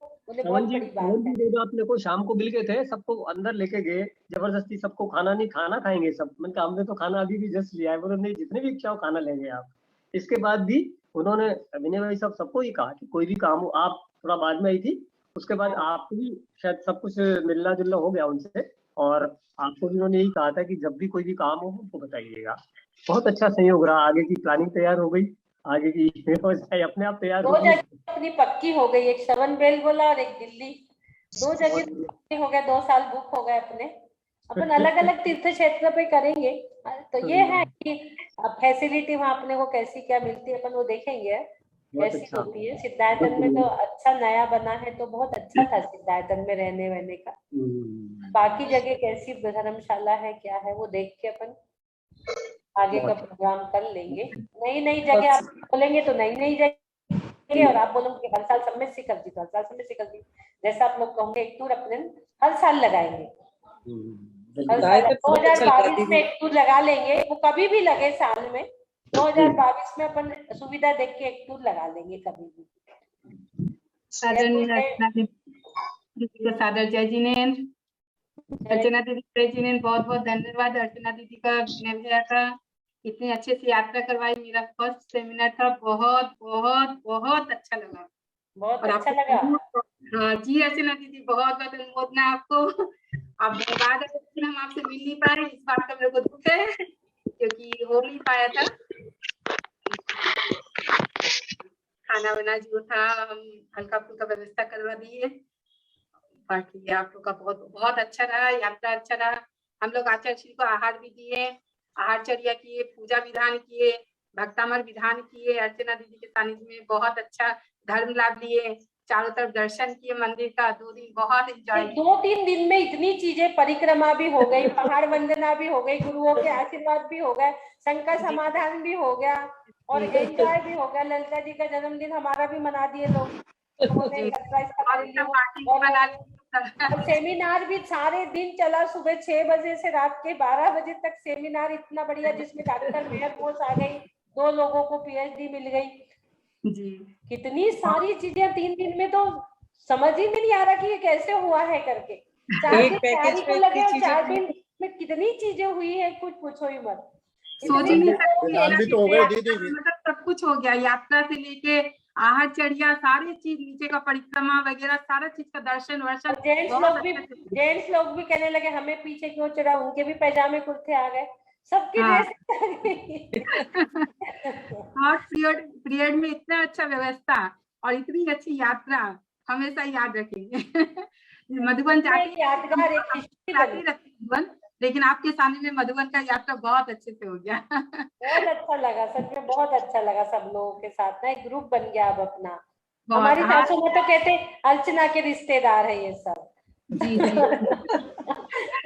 बोले बहुत पवन बड़ी बात है। जी जो अपने को शाम को मिल गए थे, सबको अंदर लेके गए जबरदस्ती। सबको खाना नहीं, खाना खाएंगे सब। मैंने कहा हमने तो खाना अभी भी जस्ट लिया है। बोले नहीं, जितने भी इच्छा हो खाना लेंगे आप। इसके बाद भी उन्होंने, विनय भाई साहब, सबको ही कहा कि कोई भी काम हो, आप थोड़ा बाद में आई थी, उसके बाद आपको भी शायद सब कुछ मिलना जुलना हो गया उनसे, और आपको भी उन्होंने यही कहा था कि जब भी कोई भी काम हो हमको बताइएगा। बहुत अच्छा संयोग रहा, आगे की प्लानिंग तैयार हो गई, आगे की व्यवस्था अपने आप तैयार दो होगी। जगह अपनी पक्की हो गई, एक श्रवण बेलगोला और एक दिल्ली, 2 जगह पक्की हो गए, 2 साल बुक हो गए अपने। अपन अलग अलग तीर्थ क्षेत्र पे करेंगे। तो ये है कि फैसिलिटी वहाँ अपने को कैसी क्या मिलती है अपन वो देखेंगे बहुत कैसी अच्छा। होती है। सिद्धार्थन में तो अच्छा नया बना है, तो बहुत अच्छा था सिद्धार्थन में रहने वहने का। बाकी जगह कैसी धर्मशाला है क्या है वो देख के अपन आगे का प्रोग्राम कर लेंगे। नई नई जगह आप बोलेंगे तो नई नई जगह, और आप बोलोगे हर साल सब में शिखर जी, तो हर साल सब में शिखर जी, जैसा आप लोग कहोगे एक टूर अपने हर साल लगाएंगे। हर साल 2022 में एक टूर लगा लेंगे, वो कभी भी लगे साल में। 2022 में अपन सुविधा देख के एक टूर लगा लेंगे कभी भी। सादर जय जिनेन्द्र, अर्चना दीदी जय जिनेन्द्र, बहुत बहुत धन्यवाद अर्चना दीदी का, विनय भैया का, इतनी अच्छे से यात्रा करवाई। मेरा फर्स्ट सेमिनार था, बहुत बहुत बहुत अच्छा लगा। बहुत अच्छा लगा। हाँ जी अर्चना दीदी, बहुत बहुत अनुमोदना आपको। आप धन्यवाद है, लेकिन हम आपसे मिल नहीं पाए, इस बात का मेरे को दुख है क्योंकि हो नहीं पाया था। खाना वाना जो था हम हल्का फुल्का व्यवस्था करवा दिए। बाकी आप लोग का बहुत बहुत अच्छा रहा, यात्रा अच्छा रहा। हम लोग आचार्य श्री को आहार भी दिए, आहारचर्या किए, पूजा विधान किए, भक्तामर विधान किए। अर्चना दीदी के सानिध्य में बहुत अच्छा धर्म लाभ लिए, चारों तरफ दर्शन किए मंदिर का। 2 दिन बहुत एंजॉय किया। 2-3 दिन में इतनी चीजें, परिक्रमा भी हो गई, पहाड़ वंदना भी हो गई, गुरुओं के आशीर्वाद भी हो गए, शंकर समाधान भी हो गया, और एंजॉय भी हो गया। ललिता जी का जन्मदिन हमारा भी मना दिए लोग, और सेमिनार भी सारे दिन चला, सुबह 6 बजे से रात के 12 बजे तक सेमिनार इतना बढ़िया, जिसमें डॉक्टर मेयर पोस्ट आ गई, 2 लोगों को PhD मिल गई जी। कितनी सारी चीजें 3 दिन में, तो समझ ही नहीं आ रहा कि ये कैसे हुआ है करके। 4 दिन तैयारी को लगे और 4 दिन में कितनी चीजें हुई है, कुछ पूछो ही मत। सोच ही नहीं सकती, तो हो गए दीदी, मतलब सब कुछ हो गया, यात्रा से लेके आहारचर्या, सारी चीज, नीचे का परिक्रमा वगैरह, सारा चीज का दर्शन वर्शन। जेंट्स लोग भी कहने लगे हमें पीछे क्यों चढ़ा, उनके भी पैजामे कुर्ते आ गए, सबकी ड्रेस हॉट पीरियड में इतना अच्छा व्यवस्था और इतनी अच्छी यात्रा हमेशा याद रखेंगे। मधुबन जाती यादगार एक हिस्ट्री मधुबन, लेकिन आपके सामने में मधुबन का यात्रा बहुत अच्छे से हो गया। बहुत अच्छा लगा, सच में बहुत अच्छा लगा। सब लोगों के साथ ना एक ग्रुप बन गया अब अपना। हमारी सासू माँ तो कहते अर्चना के रिश्तेदार है ये सब। जी जी।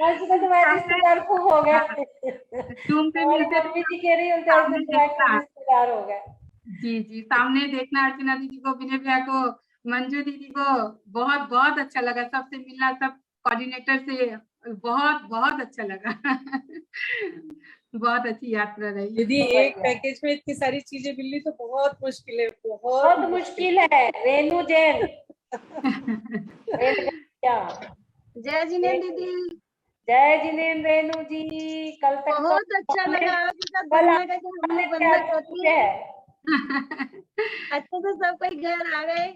अर्चना तुम्हारे रिश्तेदार खूब हो गए, हमारी मम्मी जी कह रही है रिश्तेदार हो गए। जी जी, सामने देखना अर्चना दीदी को, विनय भैया को, मंजू दीदी को, बहुत बहुत अच्छा लगा। सबसे मिलना, सब कोऑर्डिनेटर से बहुत बहुत अच्छा लगा। बहुत अच्छी यात्रा रही दीदी। एक पैकेज में इतनी सारी चीजें मिलनी तो बहुत मुश्किल है, बहुत मुश्किल है। रेणु जैन जय जिनेन्द्र दीदी, जय जिनेन्द्र रेणु जी, कल तक बहुत अच्छा लगा अच्छे से सब कोई घर आ गए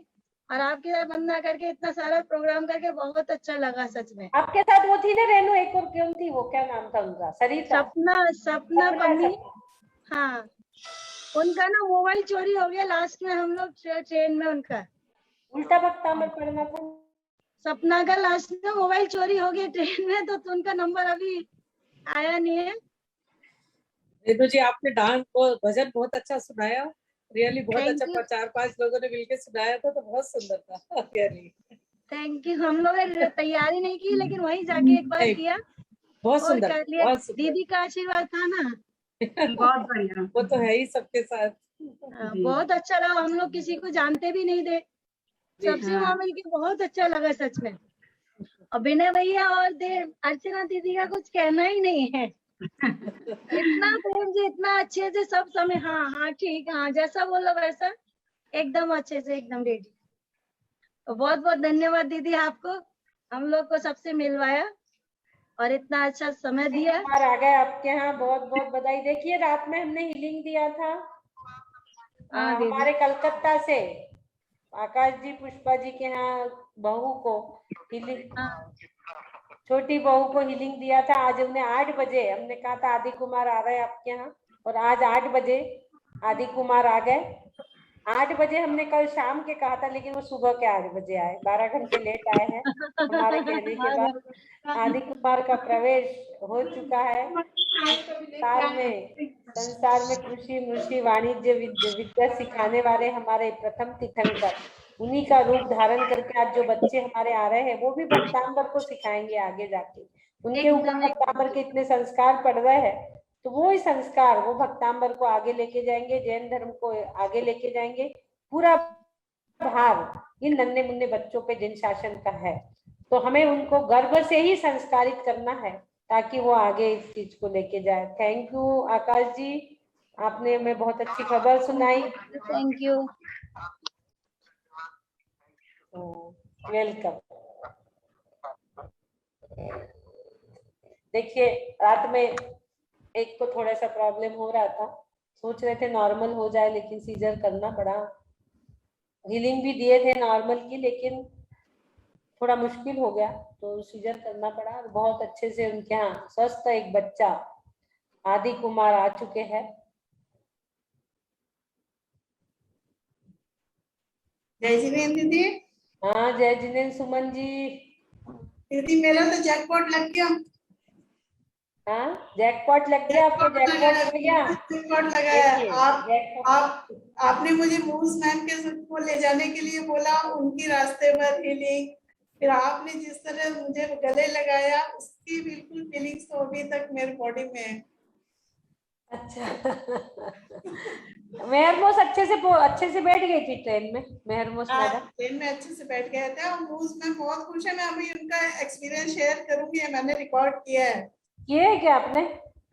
और आपके साथ वंदना करके इतना सारा प्रोग्राम करके बहुत अच्छा लगा सच में। आपके साथ वो थी ना रेणु, एक और क्यों थी, वो क्या नाम था उनका, सरिता, सपना पन्नी। हाँ, उनका ना मोबाइल चोरी हो गया लास्ट में, हम लोग ट्रेन में उनका उल्टा भक्ता में पढ़ना था। सपना का लास्ट में मोबाइल चोरी हो गया ट्रेन में, तो उनका नंबर अभी आया नहीं है। रेणु जी, आपने डांस भजन बहुत अच्छा सुनाया, रियली बहुत अच्छा। 4-5 लोगों ने मिलकर सुनाया था, तो बहुत सुंदर था। Thank you. हम लोगों ने तैयारी नहीं की, लेकिन वहीं जाके एक बार किया, बहुत सुंदर, बहुत सुंदर। दीदी का आशीर्वाद था ना। बहुत बढ़िया, वो तो है ही सबके साथ। बहुत अच्छा लगा, हम लोग किसी को जानते भी नहीं थे, सबसे वहां मिलके बहुत अच्छा लगा सच में। और विनय भैया और अर्चना दीदी का कुछ कहना ही नहीं है। इतना प्रेम से, इतना अच्छे से सब समय, हाँ हाँ ठीक, हाँ जैसा बोलो वैसा, एकदम अच्छे से, एकदम रेडी। तो बहुत बहुत धन्यवाद दीदी आपको, हम लोग को सबसे मिलवाया और इतना अच्छा समय दिया। आ गए आपके यहाँ, बहुत बहुत बधाई। देखिए रात में हमने हीलिंग दिया था हमारे कलकत्ता से, आकाश जी पुष्पा जी के यहाँ बहू को हीलिंग, छोटी बहू को हीलिंग दिया था। आज उन्हें 8 बजे हमने कहा था आदि कुमार आ रहे हैं आपके यहाँ, और आज 8 बजे आदि कुमार आ गए। 8 बजे हमने कल शाम के कहा था, लेकिन वो सुबह के 8 बजे आए, 12 घंटे लेट आए हैं हमारे कहने के बाद। आदि कुमार का प्रवेश हो चुका है। संसार में कृषि मुषि वाणिज्य विद्या सिखाने वाले हमारे प्रथम तीर्थंकर, उन्हीं का रूप धारण करके आज जो बच्चे हमारे आ रहे हैं वो भी भक्तांबर को सिखाएंगे आगे जाके। उनके ऊपर भक्तांबर के इतने संस्कार पड़ रहे हैं, तो वो ही संस्कार वो भक्तांबर को आगे लेके जाएंगे, जैन धर्म को आगे लेके जाएंगे। पूरा भार इन नन्हे मुन्ने बच्चों पे जिन शासन का है, तो हमें उनको गर्व से ही संस्कारित करना है ताकि वो आगे इस चीज को लेके जाए। थैंक यू आकाश जी, आपने हमें बहुत अच्छी खबर सुनाई। Thank you. वेलकम। देखिए रात में एक को थोड़ा सा प्रॉब्लम हो रहा था, सोच रहे थे नॉर्मल हो जाए, लेकिन सीजर करना पड़ा। हीलिंग भी दिए थे नॉर्मल की, लेकिन थोड़ा मुश्किल हो गया तो सीजर करना पड़ा। बहुत अच्छे से उनके यहाँ स्वस्थ एक बच्चा आदि कुमार आ चुके हैं। जय जिनेन्द्र दीदी। हाँ जय जिनेन्द्र सुमन जी। दीदी मेरा तो जैकपॉट लग गया। हाँ जैकपॉट लग गया आपको? जैकपॉट लग गया, जैकपॉट लगाया। आपने मुझे मूव्स मैम के को ले जाने के लिए बोला, उनकी रास्ते पर हीलिंग, फिर आपने जिस तरह मुझे गले लगाया उसकी बिल्कुल फीलिंग्स तो अभी तक मेरे बॉडी में है। अच्छा मेहरमोस अच्छे से बैठ गई थी ट्रेन में? मेहरमोस मैडम ट्रेन में अच्छे से बैठ गए थे और मूव्स में बहुत खुश है। मैं अभी उनका एक्सपीरियंस शेयर करूंगी, मैंने रिकॉर्ड किया है। किए है क्या आपने?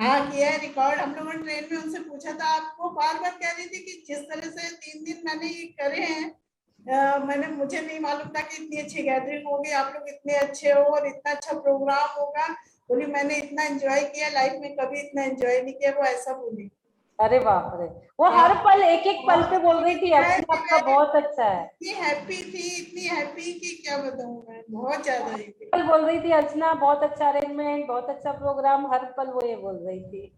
हाँ किया है रिकॉर्ड। हम लोगों ने ट्रेन में उनसे पूछा था, आपको बार बार कह रही थी कि जिस तरह से 3 दिन मैंने ये करे हैं, मुझे नहीं मालूम था कि इतनी अच्छी गैदरिंग होगी, आप लोग इतने अच्छे हो और इतना अच्छा प्रोग्राम होगा। बोली मैंने इतना एंजॉय किया, लाइफ में कभी इतना एंजॉय नहीं किया, वो ऐसा बोली। अरे बाप रे, वो हर पल एक एक पल पे बोल रही थी अच्छा आपका बहुत अच्छा है। इतनी हैप्पी कि क्या बताऊं मैं, बहुत ज्यादा ही थी। बोल रही थी अर्चना बहुत अच्छा अरेंजमेंट, बहुत अच्छा प्रोग्राम, हर पल वो ये बोल रही थी।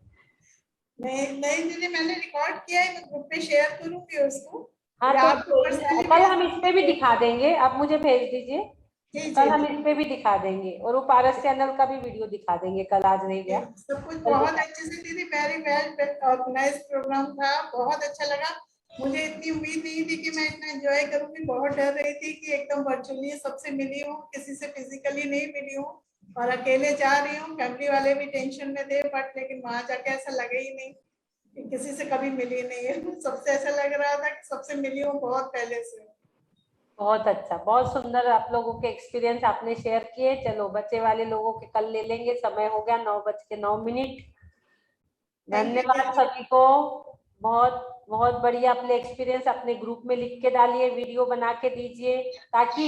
नहीं दीदी मैंने रिकॉर्ड किया है, मैं ग्रुप पे शेयर करूंगी उसको। हाँ तो कल हम इस पे भी दिखा देंगे, आप मुझे भेज दीजिए, कल हम इस पे भी दिखा देंगे, और वो पारस चैनल का भी वीडियो दिखा देंगे कल, आज नहीं गया। सब कुछ बहुत अच्छे से दीदी, वेरी वेल ऑर्गेनाइज्ड प्रोग्राम था, बहुत अच्छा लगा। मुझे इतनी उम्मीद नहीं थी कि मैं इतना एंजॉय करूंगी, बहुत डर रही थी कि एकदम वर्चुअली सबसे मिली हूँ, किसी से फिजिकली नहीं मिली हूँ और अकेले जा रही हूँ। फैमिली वाले भी टेंशन में थे, बट लेकिन वहां जाके ऐसा लगे ही नहीं कि किसी से कभी मिली नहीं है। सबसे ऐसा लग रहा था कि सबसे मिली हूँ बहुत पहले से। बहुत अच्छा, बहुत सुंदर आप लोगों के एक्सपीरियंस आपने शेयर किए। चलो बच्चे वाले लोगों के कल ले लेंगे, समय हो गया 9:09। धन्यवाद सभी को, बहुत बहुत बढ़िया। अपने एक्सपीरियंस अपने ग्रुप में लिख के डालिए, वीडियो बना के दीजिए, ताकि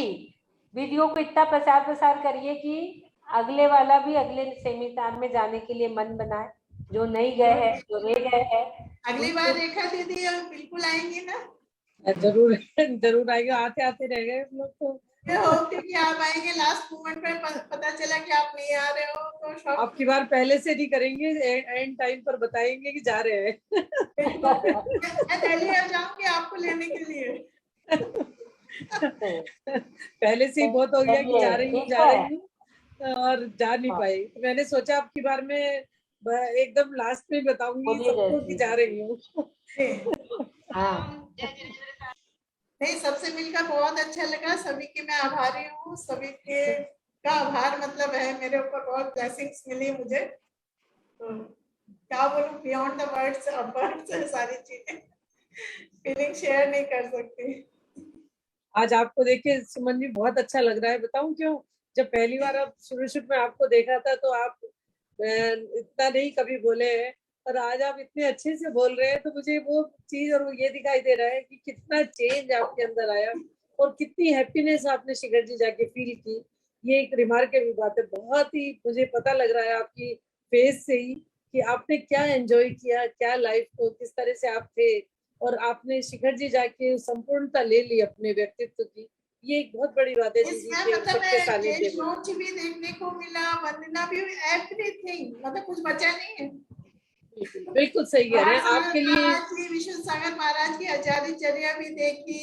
वीडियो को इतना प्रसार करिए कि अगले वाला भी अगले सेमिनार में जाने के लिए मन बनाए, जो नहीं गए हैं, जो रह गए हैं। अगली बार रेखा दीदी हम बिल्कुल आएंगी ना? जरूर जरूर आएंगे, आते आते रह गए हम लोग तो। क्योंकि आप आएंगे लास्ट मोमेंट पे, पता चला कि आप नहीं आ रहे हो तो आपकी बार पहले से नहीं करेंगे, एंड टाइम पर बताएंगे कि जा रहे हैं। मैं पहले आ जाऊंगी आपको लेने के लिए। पहले से ही बहुत हो गया कि जा रही हूँ और जा नहीं पाई। मैंने सोचा आपकी बार में एकदम लास्ट में बताऊंगी सबको कि जा रही हूँ। नहीं, सबसे मिलकर बहुत अच्छा लगा, सभी की मैं आभारी हूँ। सभी के का आभार मतलब है, मेरे ऊपर बहुत ब्लेसिंग्स मिली मुझे, तो क्या बोलूं, बियॉन्ड द वर्ड्स है सारी चीजें, फीलिंग शेयर नहीं कर सकती। आज आपको देखे सुमन जी बहुत अच्छा लग रहा है, बताऊं क्यों? जब पहली बार आप शुरू में आपको देखा था तो आप इतना नहीं कभी बोले हैं, और आज आप इतने अच्छे से बोल रहे हैं, तो मुझे वो चीज और वो ये दिखाई दे रहा है कि कितना चेंज आपके अंदर आया और कितनी हैप्पीनेस आपने शिखर जी जाके फील की। ये एक रिमार्केबल बात है, बहुत ही मुझे पता लग रहा है आपकी फेस से ही कि आपने क्या एंजॉय किया, क्या लाइफ को किस तरह से आप थे, और आपने शिखर जी जाके संपूर्णता ले ली अपने व्यक्तित्व की, ये एक बहुत बड़ी बात है दीदी इसमें के मतलब सबके सानिध्य टेस्ट में। नोट्स भी देखने को मिला, वंदना भी, एवरीथिंग, मतलब कुछ बचा नहीं है। बिल्कुल बिल्कुल सही कह रहे हैं आपके लिए। महाराज की, विष्णु सागर महाराज की आचार्यचर्या भी देखी,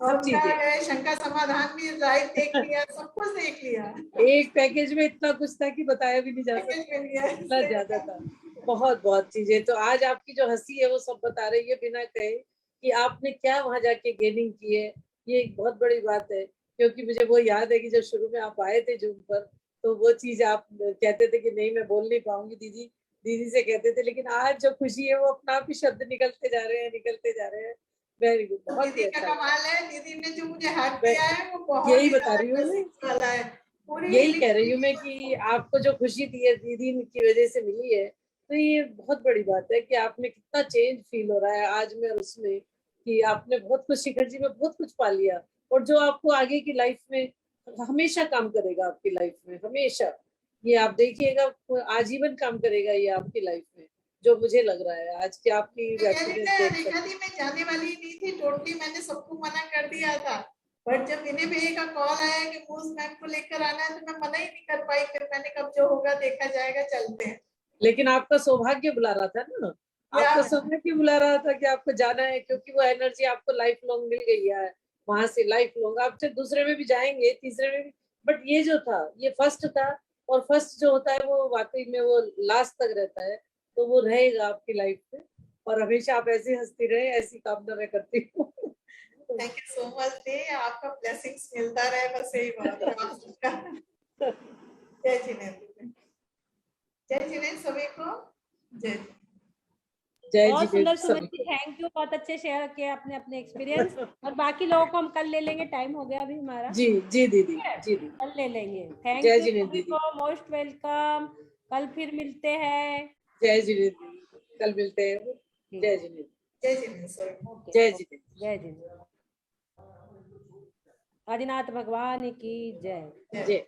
सब चीजें, है शंका समाधान भी लाइव देख लिया, सब कुछ देख लिया। एक पैकेज में इतना कुछ था कि बताया भी नहीं जा सकता, पैकेज मिल गया। इतना ज्यादा था, बहुत बहुत चीजें। तो आज आपकी जो हंसी है वो सब बता रही है बिना कहे कि आपने क्या वहां जाके गेनिंग की है, ये एक बहुत बड़ी बात है। क्योंकि मुझे वो याद है कि जब शुरू में आप आए थे जूम पर, तो वो चीज आप कहते थे कि नहीं मैं बोल नहीं पाऊंगी दीदी, दीदी से कहते थे, लेकिन आज जो खुशी है वो अपना आप ही शब्द निकलते जा रहे हैं, निकलते जा रहे हैं। वेरी गुड, बहुत ही दीदी का अच्छा। कमाल है, दीदी ने जो मुझे हक दिया है वो बहुत यही ही बता रही हूँ मैं, blessings वाला है। पूरी यही कह रही हूँ मैं कि आपको जो खुशी दी है दीदी की वजह से मिली है, तो ये बहुत बड़ी बात है कि आपने कितना चेंज फील हो रहा है आज में और उसमें, कि आपने बहुत कुछ, शिखर जी में बहुत कुछ पा लिया, और जो आपको आगे की लाइफ में हमेशा काम करेगा, आपकी लाइफ में हमेशा, ये आप देखिएगा आजीवन काम करेगा ये आपकी लाइफ में, जो मुझे लग रहा है आज की आपकी एक्सपीरियंस देख रेखा कर। दी मैं जाने वाली ही नहीं थी टोटली, मैंने सबको मना कर दिया था, बट जब विनय भैया का कॉल आया कि मूस मैम को लेकर आना है, तो मैं मना ही नहीं कर पाई। फिर मैंने कब जो होगा देखा जाएगा, चलते हैं। लेकिन आपका सौभाग्य बुला रहा था ना, आपका सौभाग्य बुला रहा था कि आपको जाना है, क्योंकि वो एनर्जी आपको लाइफ लॉन्ग मिल गई है वहां से, लाइफ लॉन्ग आप फिर दूसरे में भी जाएंगे, तीसरे में भी, बट ये जो था ये फर्स्ट था, और फर्स्ट जो होता है वो वाकई में वो लास्ट तक रहता है, तो वो रहेगा आपकी लाइफ में, और हमेशा आप ऐसे हंसती रहे, ऐसी कामना मैं करती हूँ। Thank you so much they, आपका ब्लेसिंग्स मिलता रहे, बस यही बात है आप सबका। जय जिनेन्द्र, जय जिनेन्द्र सभी को, जय। जय बहुत जी सुंदर सभी सुमित जी, को। थैंक यू, बहुत अच्छे शेयर किए अपने अपने एक्सपीरियंस। और बाकी लोगों को हम कल ले लेंगे, टाइम हो गया अभी हमारा। जी जी दीदी, ठीक है, जी दीदी, कल ले लेंगे। थैंक जय यू जिनेन्द्र सभी दीदी, को, मोस्ट वेलकम। कल फिर मिलते हैं। जय जिनेन्द्र दीदी, कल मिलते हैं। ठीक जय है, जिनेन्द्र, जय जिनेन्द्र सर। ओके, जय जिनेन्द्र। जय जिनेन्द्र। आदिनाथ भगवान की जय। जय। जय।